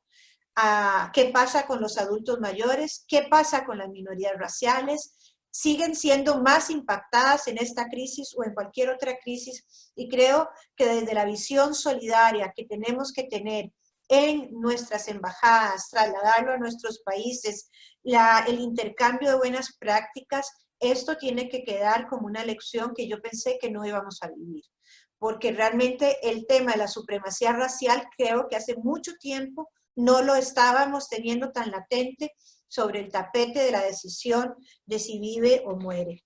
qué pasa con los adultos mayores, qué pasa con las minorías raciales. Siguen siendo más impactadas en esta crisis o en cualquier otra crisis, y creo que desde la visión solidaria que tenemos que tener en nuestras embajadas, trasladarlo a nuestros países, el intercambio de buenas prácticas, esto tiene que quedar como una lección que yo pensé que no íbamos a vivir, porque realmente el tema de la supremacía racial creo que hace mucho tiempo no lo estábamos teniendo tan latente sobre el tapete de la decisión de si vive o muere.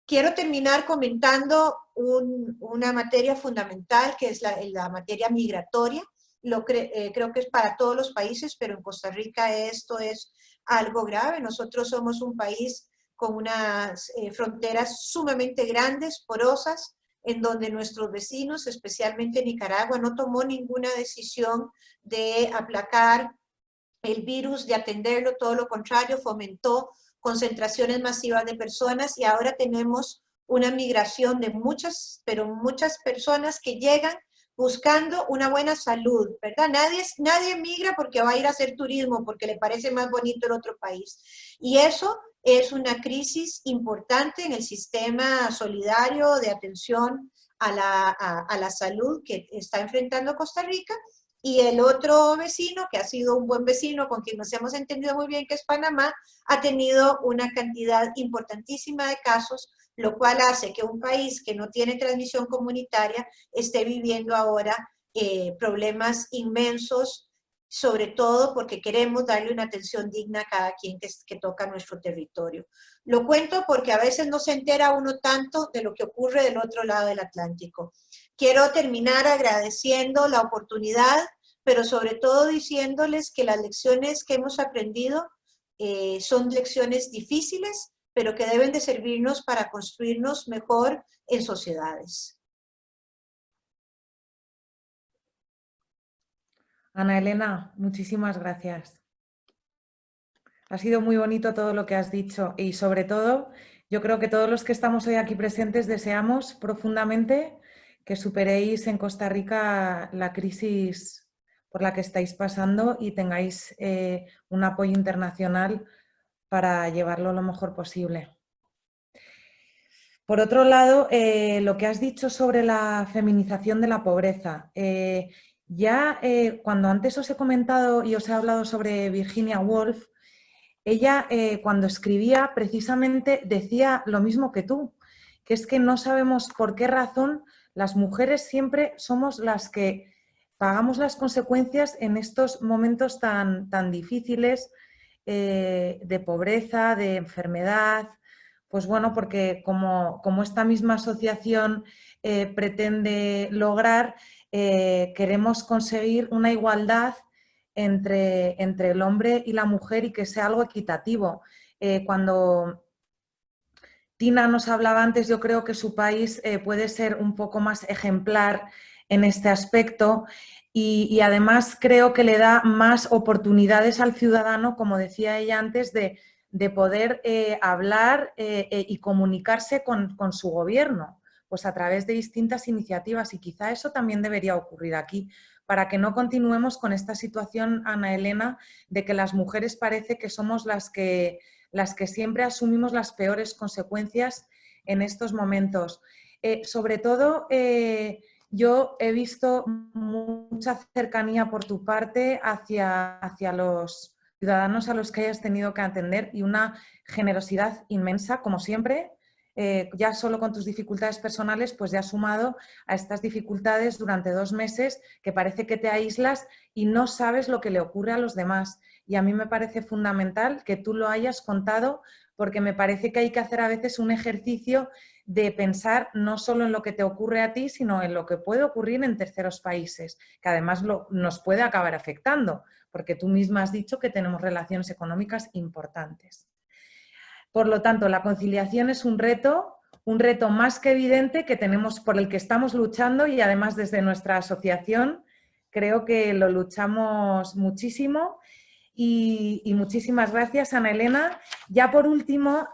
Quiero terminar comentando una materia fundamental, que es la materia migratoria. Creo que es para todos los países, pero en Costa Rica esto es algo grave. Nosotros somos un país con unas fronteras sumamente grandes, porosas, en donde nuestros vecinos, especialmente Nicaragua, no tomó ninguna decisión de aplacar el virus, de atenderlo, todo lo contrario, fomentó concentraciones masivas de personas, y ahora tenemos una migración de muchas, pero muchas personas que llegan buscando una buena salud, ¿verdad? Nadie migra porque va a ir a hacer turismo, porque le parece más bonito el otro país. Y eso es una crisis importante en el sistema solidario de atención a la salud que está enfrentando Costa Rica. Y el otro vecino, que ha sido un buen vecino, con quien nos hemos entendido muy bien, que es Panamá, ha tenido una cantidad importantísima de casos, lo cual hace que un país que no tiene transmisión comunitaria esté viviendo ahora problemas inmensos, sobre todo porque queremos darle una atención digna a cada quien que toca nuestro territorio. Lo cuento porque a veces no se entera uno tanto de lo que ocurre del otro lado del Atlántico. Quiero terminar agradeciendo la oportunidad, pero sobre todo diciéndoles que las lecciones que hemos aprendido son lecciones difíciles, pero que deben de servirnos para construirnos mejor en sociedades. Ana Elena, muchísimas gracias. Ha sido muy bonito todo lo que has dicho y sobre todo yo creo que todos los que estamos hoy aquí presentes deseamos profundamente que superéis en Costa Rica la crisis por la que estáis pasando y tengáis un apoyo internacional para llevarlo lo mejor posible. Por otro lado, lo que has dicho sobre la feminización de la pobreza. Cuando antes os he comentado y os he hablado sobre Virginia Woolf, ella cuando escribía precisamente decía lo mismo que tú, que es que no sabemos por qué razón las mujeres siempre somos las que pagamos las consecuencias en estos momentos tan difíciles de pobreza, de enfermedad. Pues bueno, porque como esta misma asociación pretende lograr, queremos conseguir una igualdad entre el hombre y la mujer y que sea algo equitativo. Cuando Tina nos hablaba antes, yo creo que su país puede ser un poco más ejemplar en este aspecto y además creo que le da más oportunidades al ciudadano, como decía ella antes, de poder hablar y comunicarse con su gobierno, pues a través de distintas iniciativas y quizá eso también debería ocurrir aquí, para que no continuemos con esta situación, Ana Elena, de que las mujeres parece que somos las que siempre asumimos las peores consecuencias en estos momentos. Sobre todo, yo he visto mucha cercanía por tu parte hacia los ciudadanos a los que hayas tenido que atender y una generosidad inmensa, como siempre. Ya solo con tus dificultades personales, pues ya has sumado a estas dificultades durante 2 meses que parece que te aíslas y no sabes lo que le ocurre a los demás. Y a mí me parece fundamental que tú lo hayas contado porque me parece que hay que hacer a veces un ejercicio de pensar no solo en lo que te ocurre a ti, sino en lo que puede ocurrir en terceros países, que además nos puede acabar afectando, porque tú misma has dicho que tenemos relaciones económicas importantes. Por lo tanto, la conciliación es un reto más que evidente que tenemos, por el que estamos luchando y además desde nuestra asociación creo que lo luchamos muchísimo y muchísimas gracias, Ana Elena. Ya por último,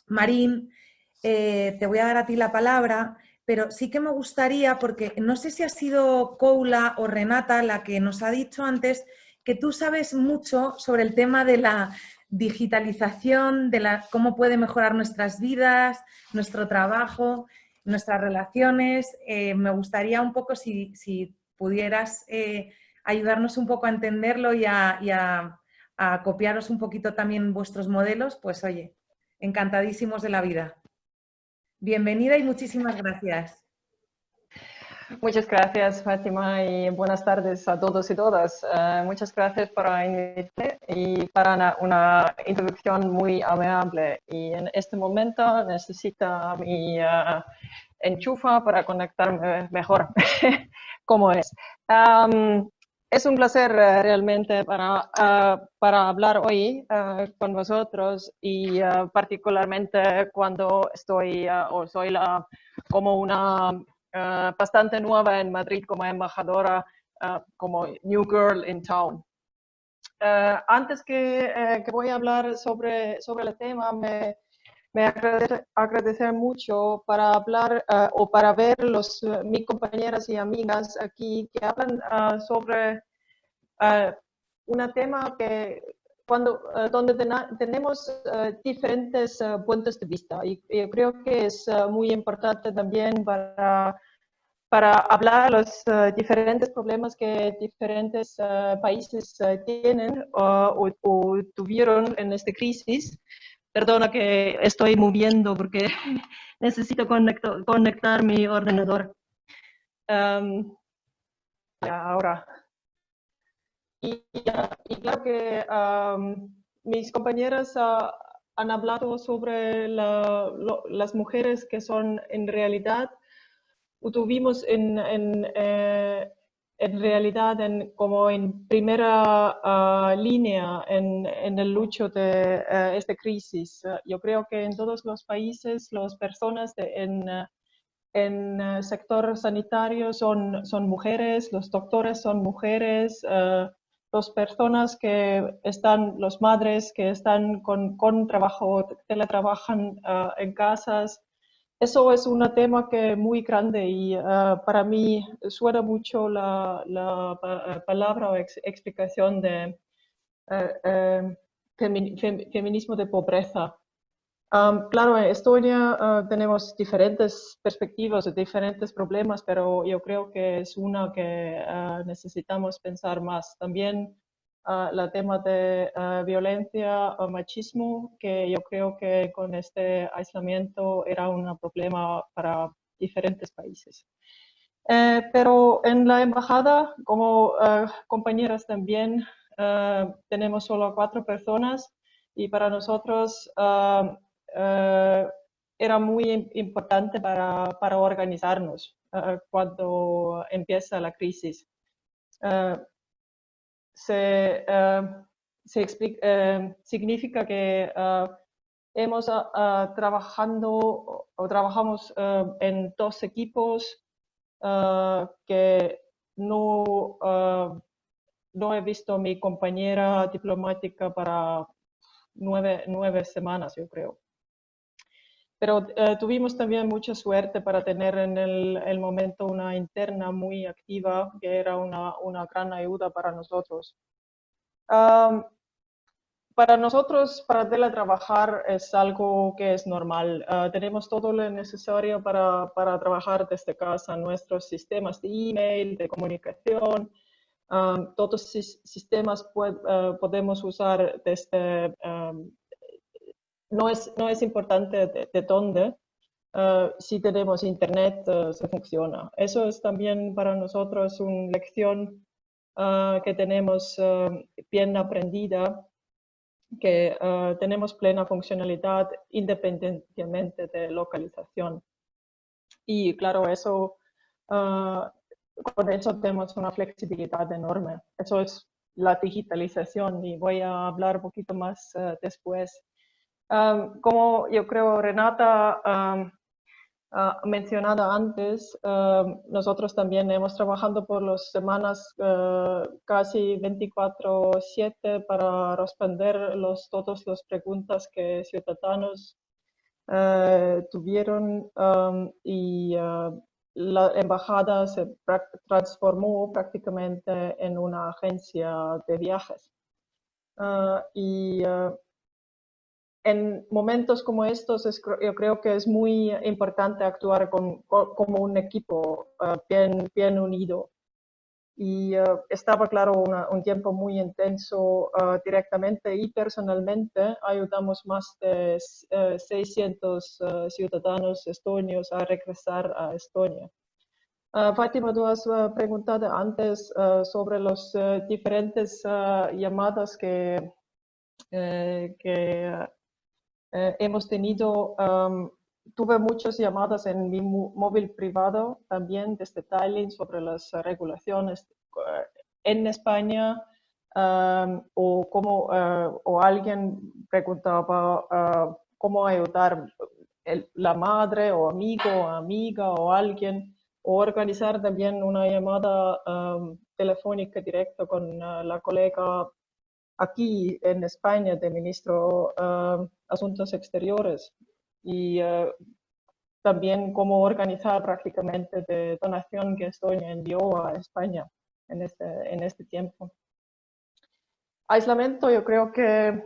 Marín, te voy a dar a ti la palabra, pero sí que me gustaría, porque no sé si ha sido Koula o Renata la que nos ha dicho antes que tú sabes mucho sobre el tema de la digitalización, de cómo puede mejorar nuestras vidas, nuestro trabajo, nuestras relaciones. Me gustaría un poco si pudieras ayudarnos un poco a entenderlo y a copiaros un poquito también vuestros modelos, pues oye, encantadísimos de la vida. Bienvenida y muchísimas gracias. Muchas gracias, Fátima, y buenas tardes a todos y todas. Muchas gracias por invitarme y para una introducción muy amable. Y en este momento necesito mi enchufa para conectarme mejor, como es. Es un placer realmente para hablar hoy con vosotros y particularmente cuando estoy o soy como una bastante nueva en Madrid como embajadora, como New Girl in Town. Antes que voy a hablar sobre el tema, me me agradecer mucho para hablar o para ver mis compañeras y amigas aquí que hablan sobre un tema que donde tenemos diferentes puntos de vista y yo creo que es muy importante también para hablar de los diferentes problemas que diferentes países tienen o tuvieron en esta crisis. Perdona que estoy moviendo porque necesito conectar mi ordenador. Ahora. Y claro que mis compañeras han hablado sobre las mujeres que son en realidad, tuvimos en realidad como en primera línea en el lucho de esta crisis. Yo creo que en todos los países las personas en el sector sanitario son mujeres, los doctores son mujeres, las personas que están, las madres que están con trabajo, teletrabajan en casas. Eso es un tema que es muy grande y para mí suena mucho la palabra o explicación de feminismo de pobreza. Claro, en Estonia tenemos diferentes perspectivas, diferentes problemas, pero yo creo que es una que necesitamos pensar más. También el tema de violencia o machismo, que yo creo que con este aislamiento era un problema para diferentes países. Pero en la embajada, como compañeras también, tenemos solo 4 personas y para nosotros era muy importante para organizarnos cuando empieza la crisis. Significa que trabajamos en 2 equipos que no he visto a mi compañera diplomática para 9 semanas, yo creo. Pero tuvimos también mucha suerte para tener en el momento una interna muy activa, que era una gran ayuda para nosotros. Para nosotros, para teletrabajar es algo que es normal. Tenemos todo lo necesario para trabajar desde casa, nuestros sistemas de email, de comunicación. Todos los sistemas podemos usar desde... no es importante de dónde, si tenemos internet se funciona. Eso es también para nosotros una lección que tenemos bien aprendida, que tenemos plena funcionalidad independientemente de localización. Y claro, eso, con eso tenemos una flexibilidad enorme. Eso es la digitalización y voy a hablar un poquito más después. Como yo creo Renata mencionada antes, nosotros también hemos trabajado por las semanas casi 24/7 para responder todas las preguntas que ciudadanos tuvieron y la embajada se transformó prácticamente en una agencia de viajes. En momentos como estos, yo creo que es muy importante actuar como un equipo bien unido. Y estaba, claro, un tiempo muy intenso directamente y personalmente. Ayudamos más de 600 ciudadanos estonios a regresar a Estonia. Fátima, tú has preguntado antes sobre las diferentes llamadas que hemos tenido. Tuve muchas llamadas en mi móvil privado también desde Tallinn sobre las regulaciones en España o alguien preguntaba cómo ayudar la madre o amigo o amiga o alguien, o organizar también una llamada telefónica directa con la colega aquí en España de ministro Asuntos Exteriores. y también cómo organizar prácticamente de donación que Estonia envió a España en este tiempo. Aislamiento, yo creo que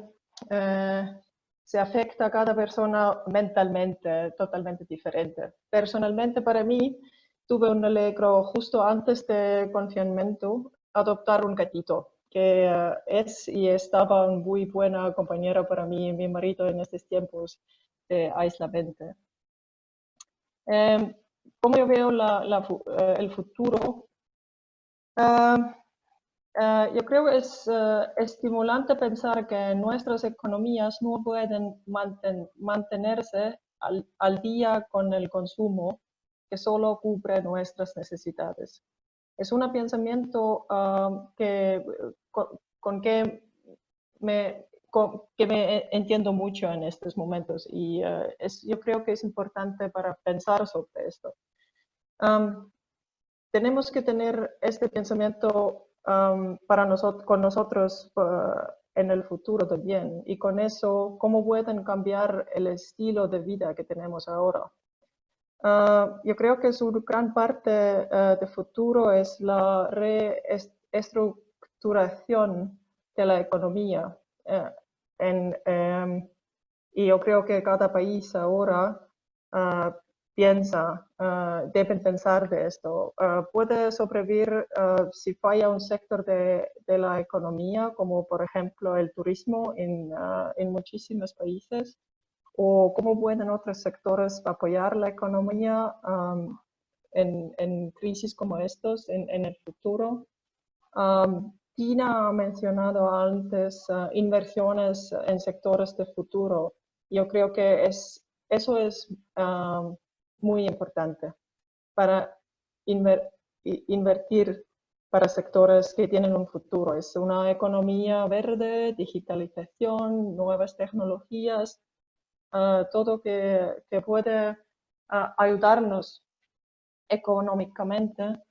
se afecta a cada persona mentalmente, totalmente diferente. Personalmente, para mí, tuve un alegro justo antes del confinamiento, adoptar un gatito, que es y estaba una muy buena compañera para mí y mi marido en estos tiempos de aislamiento. ¿Cómo yo veo el futuro? Yo creo que es estimulante pensar que nuestras economías no pueden mantenerse al día con el consumo que solo cubre nuestras necesidades. Es un pensamiento que me entiendo mucho en estos momentos y yo creo que es importante para pensar sobre esto. Tenemos que tener este pensamiento con nosotros en el futuro también, y con eso, cómo pueden cambiar el estilo de vida que tenemos ahora. Yo creo que su gran parte del futuro es la reestructuración de la economía. Y yo creo que cada país ahora deben pensar de esto. Puede sobrevivir si falla un sector de la economía, como por ejemplo el turismo en muchísimos países, o cómo pueden otros sectores apoyar la economía en crisis como estos en el futuro. Tina ha mencionado antes inversiones en sectores de futuro. Yo creo que eso es muy importante para invertir para sectores que tienen un futuro. Es una economía verde, digitalización, nuevas tecnologías, todo que puede ayudarnos económicamente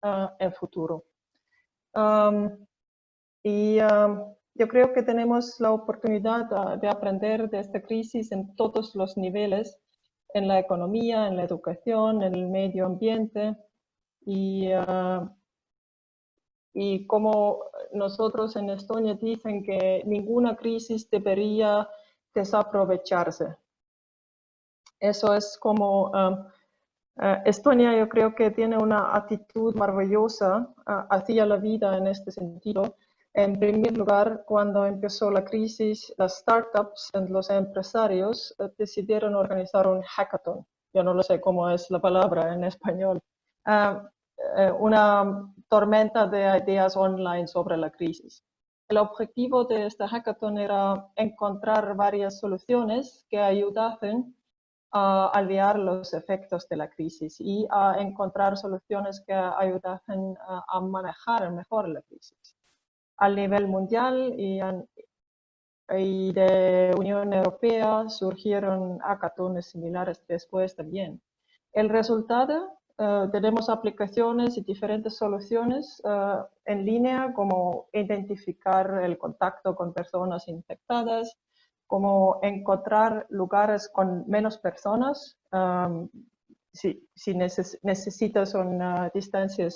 en el futuro. Yo creo que tenemos la oportunidad de aprender de esta crisis en todos los niveles, en la economía, en la educación, en el medio ambiente, y como nosotros en Estonia dicen que ninguna crisis debería desaprovecharse. Eso es como Estonia, yo creo que tiene una actitud maravillosa hacia la vida en este sentido. En primer lugar, cuando empezó la crisis, las startups y los empresarios decidieron organizar un hackathon. Yo no lo sé cómo es la palabra en español. Una tormenta de ideas online sobre la crisis. El objetivo de este hackathon era encontrar varias soluciones que ayudasen a aliviar los efectos de la crisis y a encontrar soluciones que ayudasen a manejar mejor la crisis. A nivel mundial y de Unión Europea surgieron hackatones similares después también. El resultado, tenemos aplicaciones y diferentes soluciones en línea, como identificar el contacto con personas infectadas, como encontrar lugares con menos personas, si necesitas una distancia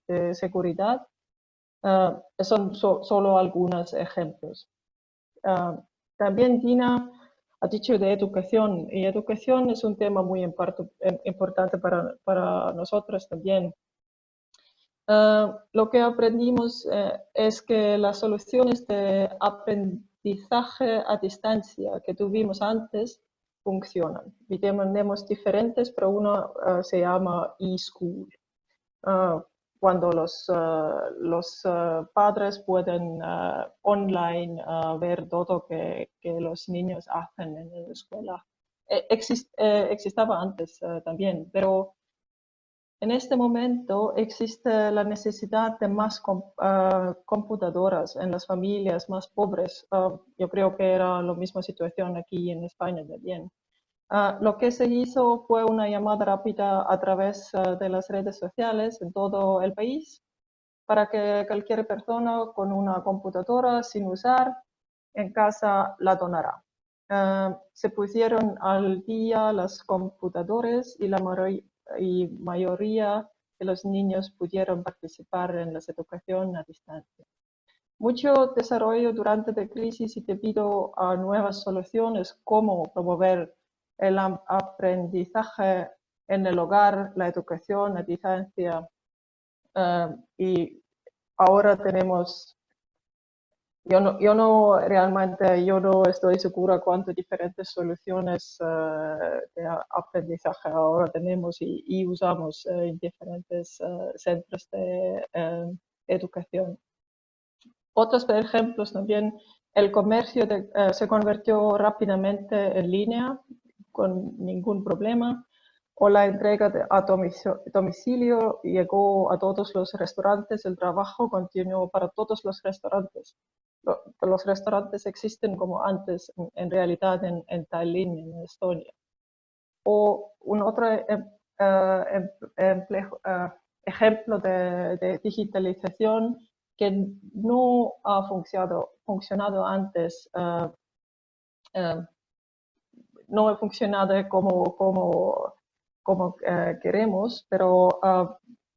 de seguridad. Son solo algunos ejemplos. También Dina ha dicho de educación, y educación es un tema muy importante para nosotros también. Lo que aprendimos es que las soluciones de aprendizaje a distancia que tuvimos antes funcionan. Tenemos diferentes, pero uno se llama eSchool. Cuando los padres pueden online ver todo que los niños hacen en la escuela. Existaba antes también, pero en este momento existe la necesidad de más computadoras en las familias más pobres. Yo creo que era la misma situación aquí en España también. Lo que se hizo fue una llamada rápida a través de las redes sociales en todo el país para que cualquier persona con una computadora sin usar en casa la donara. se pusieron al día los computadores y la mayoría de los niños pudieron participar en la educación a distancia. Mucho desarrollo durante la crisis y debido a nuevas soluciones como promover el aprendizaje en el hogar, la educación a distancia, y ahora tenemos, yo no estoy segura cuántas diferentes soluciones de aprendizaje ahora tenemos y usamos en diferentes centros de educación. Otros ejemplos también, el comercio se convirtió rápidamente en línea con ningún problema, o la entrega a domicilio llegó a todos los restaurantes, el trabajo continuó para todos los restaurantes. Los restaurantes existen como antes, en realidad, en Tallinn, en Estonia. O un otro ejemplo de digitalización que no ha funcionado antes, no ha funcionado como queremos, pero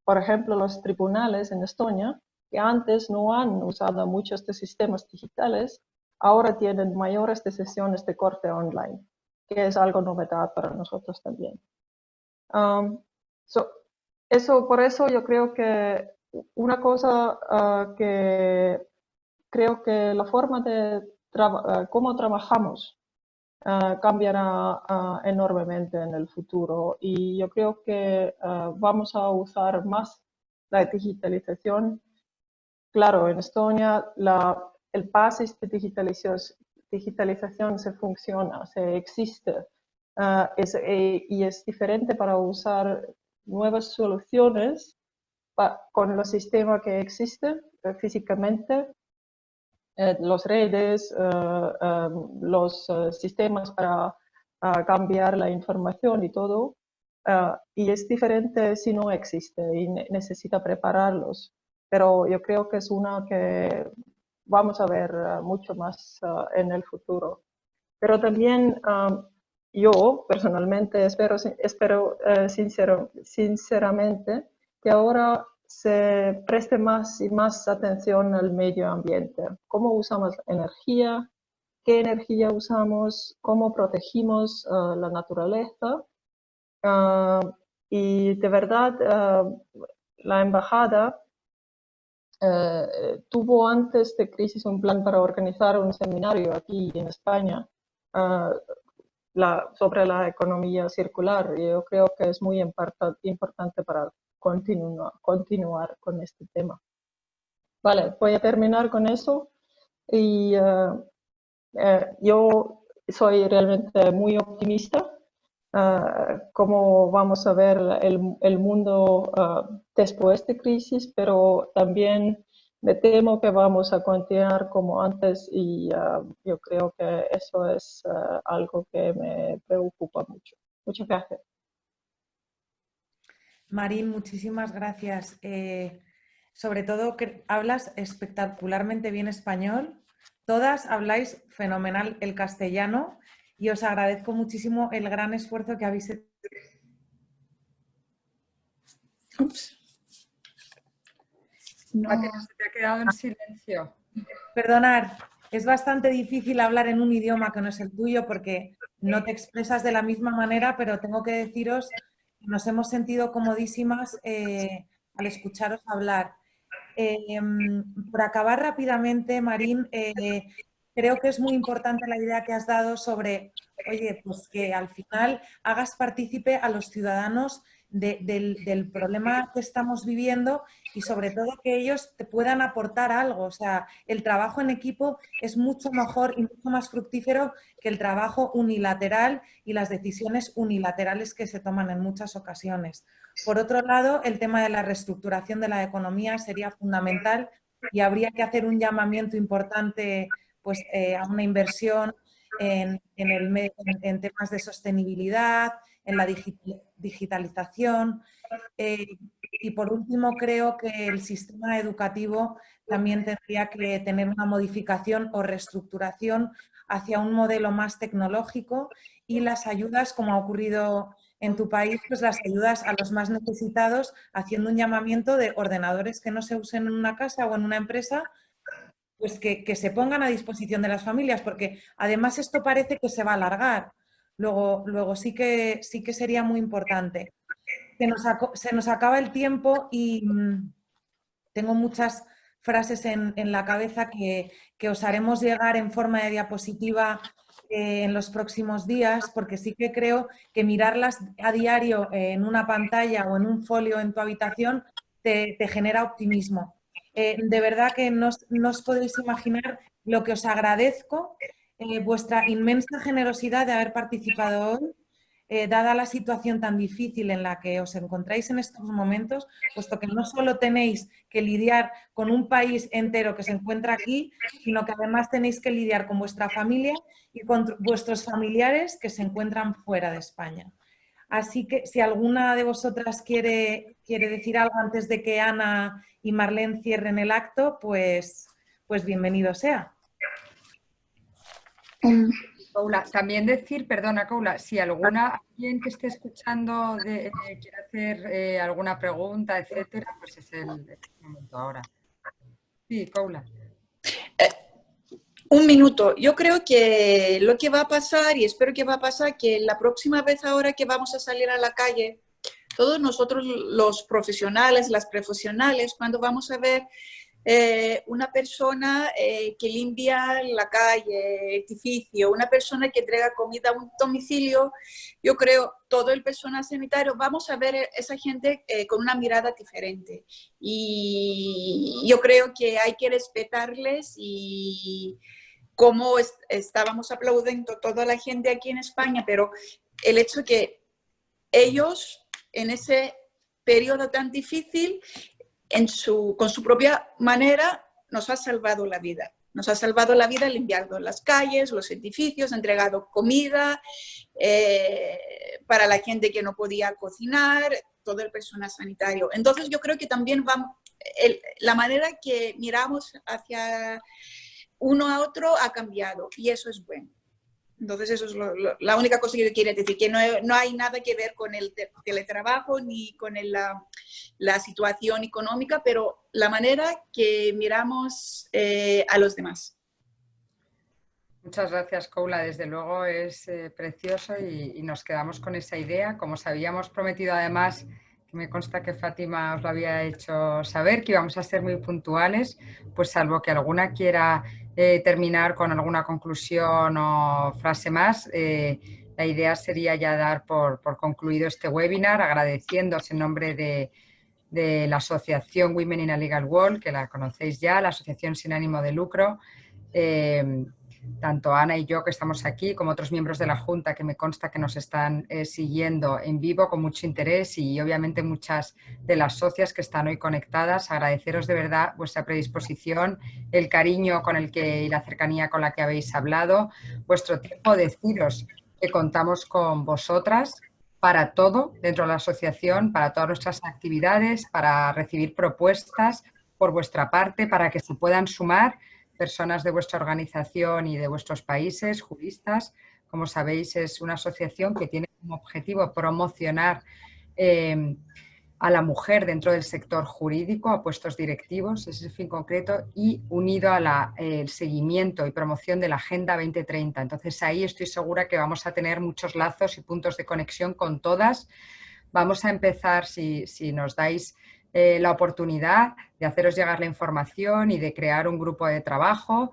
por ejemplo los tribunales en Estonia, que antes no han usado muchos de sistemas digitales, ahora tienen mayores decisiones de corte online, que es algo novedad para nosotros también. Por eso yo creo que una cosa que creo que la forma de cómo trabajamos cambiará enormemente en el futuro, y yo creo que vamos a usar más la digitalización. Claro, en Estonia el pase de digitalización se existe, y es diferente para usar nuevas soluciones con los sistemas que existen físicamente, las redes, los sistemas para cambiar la información y todo, y es diferente si no existe y necesita prepararlos. Pero yo creo que es una que vamos a ver mucho más en el futuro. Pero también yo personalmente espero sinceramente que ahora se preste más y más atención al medio ambiente. ¿Cómo usamos energía? ¿Qué energía usamos? ¿Cómo protegimos la naturaleza? Y de verdad, la embajada tuvo antes de crisis un plan para organizar un seminario aquí en España sobre la economía circular, y yo creo que es muy importante para continuar con este tema. Vale, voy a terminar con eso, y yo soy realmente muy optimista cómo vamos a ver el mundo después de crisis, pero también me temo que vamos a continuar como antes, y yo creo que eso es algo que me preocupa mucho. Muchas gracias. Marín, muchísimas gracias. Sobre todo que hablas espectacularmente bien español. Todas habláis fenomenal el castellano y os agradezco muchísimo el gran esfuerzo que habéis hecho. Ups. No. Se te ha quedado en silencio. Perdonad, es bastante difícil hablar en un idioma que no es el tuyo porque no te expresas de la misma manera, pero tengo que deciros que nos hemos sentido comodísimas al escucharos hablar. Por acabar rápidamente, Marín, creo que es muy importante la idea que has dado sobre, oye, pues que al final hagas partícipe a los ciudadanos del problema que estamos viviendo, y sobre todo que ellos te puedan aportar algo. O sea, el trabajo en equipo es mucho mejor y mucho más fructífero que el trabajo unilateral y las decisiones unilaterales que se toman en muchas ocasiones. Por otro lado, el tema de la reestructuración de la economía sería fundamental, y habría que hacer un llamamiento importante pues, a una inversión en temas de sostenibilidad, en la digitalización. Y por último, creo que el sistema educativo también tendría que tener una modificación o reestructuración hacia un modelo más tecnológico y las ayudas, como ha ocurrido en tu país, pues las ayudas a los más necesitados, haciendo un llamamiento de ordenadores que no se usen en una casa o en una empresa, pues que se pongan a disposición de las familias, porque además esto parece que se va a alargar. Luego sí que sería muy importante. Se nos acaba el tiempo y tengo muchas frases en la cabeza que os haremos llegar en forma de diapositiva en los próximos días, porque sí que creo que mirarlas a diario en una pantalla o en un folio en tu habitación te genera optimismo. De verdad que no os podéis imaginar lo que os agradezco, vuestra inmensa generosidad de haber participado hoy, dada la situación tan difícil en la que os encontráis en estos momentos, puesto que no solo tenéis que lidiar con un país entero que se encuentra aquí, sino que además tenéis que lidiar con vuestra familia y con vuestros familiares que se encuentran fuera de España. Así que si alguna de vosotras quiere decir algo antes de que Ana y Marlene cierren el acto, pues bienvenido sea. Coula, también decir, perdona Coula, si alguien que esté escuchando quiere hacer alguna pregunta, etcétera, pues es el momento ahora. Sí, Coula. Un minuto. Yo creo que lo que va a pasar, y espero que va a pasar, que la próxima vez ahora que vamos a salir a la calle, todos nosotros los profesionales, las profesionales, cuando vamos a ver una persona que limpia la calle, edificio, una persona que entrega comida a un domicilio, yo creo todo el personal sanitario, vamos a ver esa gente con una mirada diferente. Y yo creo que hay que respetarles y como estábamos aplaudiendo toda la gente aquí en España, pero el hecho que ellos en ese periodo tan difícil con su propia manera, nos ha salvado la vida. Nos ha salvado la vida limpiando las calles, los edificios, entregado comida para la gente que no podía cocinar, todo el personal sanitario. Entonces yo creo que también la manera que miramos hacia uno a otro ha cambiado y eso es bueno. Entonces, eso es la única cosa que yo quería decir, que no hay nada que ver con el teletrabajo ni con la situación económica, pero la manera que miramos a los demás. Muchas gracias, Coula. Desde luego es precioso y nos quedamos con esa idea. Como os habíamos prometido, además, que me consta que Fátima os lo había hecho saber, que íbamos a ser muy puntuales, pues salvo que alguna quiera terminar con alguna conclusión o frase más, la idea sería ya dar por concluido este webinar, agradeciéndoos en nombre de la asociación Women in a Legal World, que la conocéis ya, la asociación sin ánimo de lucro, tanto Ana y yo que estamos aquí, como otros miembros de la Junta que me consta que nos están siguiendo en vivo con mucho interés y obviamente muchas de las socias que están hoy conectadas. Agradeceros de verdad vuestra predisposición, el cariño con el que y la cercanía con la que habéis hablado, vuestro tiempo, deciros que contamos con vosotras para todo dentro de la asociación, para todas nuestras actividades, para recibir propuestas por vuestra parte, para que se puedan sumar personas de vuestra organización y de vuestros países, juristas. Como sabéis, es una asociación que tiene como objetivo promocionar a la mujer dentro del sector jurídico, a puestos directivos, ese es el fin concreto, y unido a el seguimiento y promoción de la Agenda 2030. Entonces ahí estoy segura que vamos a tener muchos lazos y puntos de conexión con todas. Vamos a empezar, si nos dais la oportunidad de haceros llegar la información y de crear un grupo de trabajo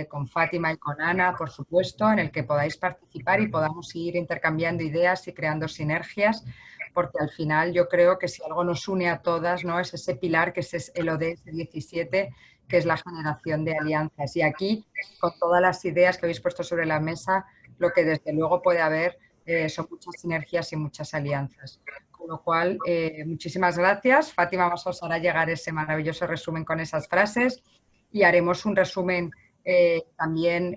con Fátima y con Ana, por supuesto, en el que podáis participar y podamos ir intercambiando ideas y creando sinergias, porque al final yo creo que si algo nos une a todas, ¿no?, es ese pilar que es el ODS 17, que es la generación de alianzas. Y aquí, con todas las ideas que habéis puesto sobre la mesa, lo que desde luego puede haber son muchas sinergias y muchas alianzas. Con lo cual, muchísimas gracias. Fátima os hará llegar ese maravilloso resumen con esas frases y haremos un resumen también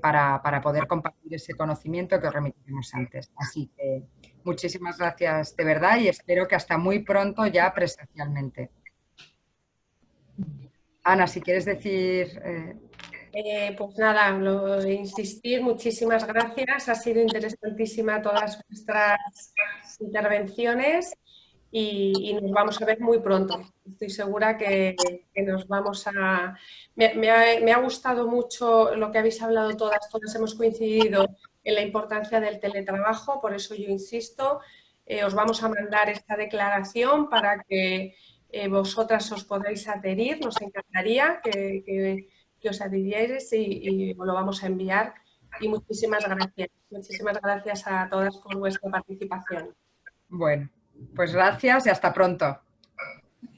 para poder compartir ese conocimiento que os remitiremos antes. Así que muchísimas gracias de verdad y espero que hasta muy pronto ya presencialmente. Ana, si quieres decir Pues nada, insistir, muchísimas gracias. Ha sido interesantísima todas vuestras intervenciones y nos vamos a ver muy pronto. Estoy segura que nos vamos a... Me ha gustado mucho lo que habéis hablado todas hemos coincidido en la importancia del teletrabajo, por eso yo insisto. Os vamos a mandar esta declaración para que vosotras os podáis adherir. Nos encantaría que os adhirierais y lo vamos a enviar. Y muchísimas gracias. Muchísimas gracias a todas por vuestra participación. Bueno, pues gracias y hasta pronto.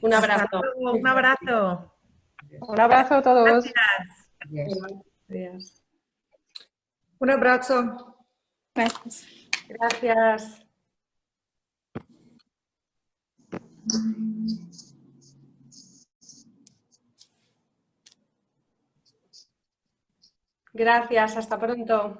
Un abrazo. Un abrazo. Un abrazo a todos. Gracias. Un abrazo. Gracias. Gracias. Gracias, hasta pronto.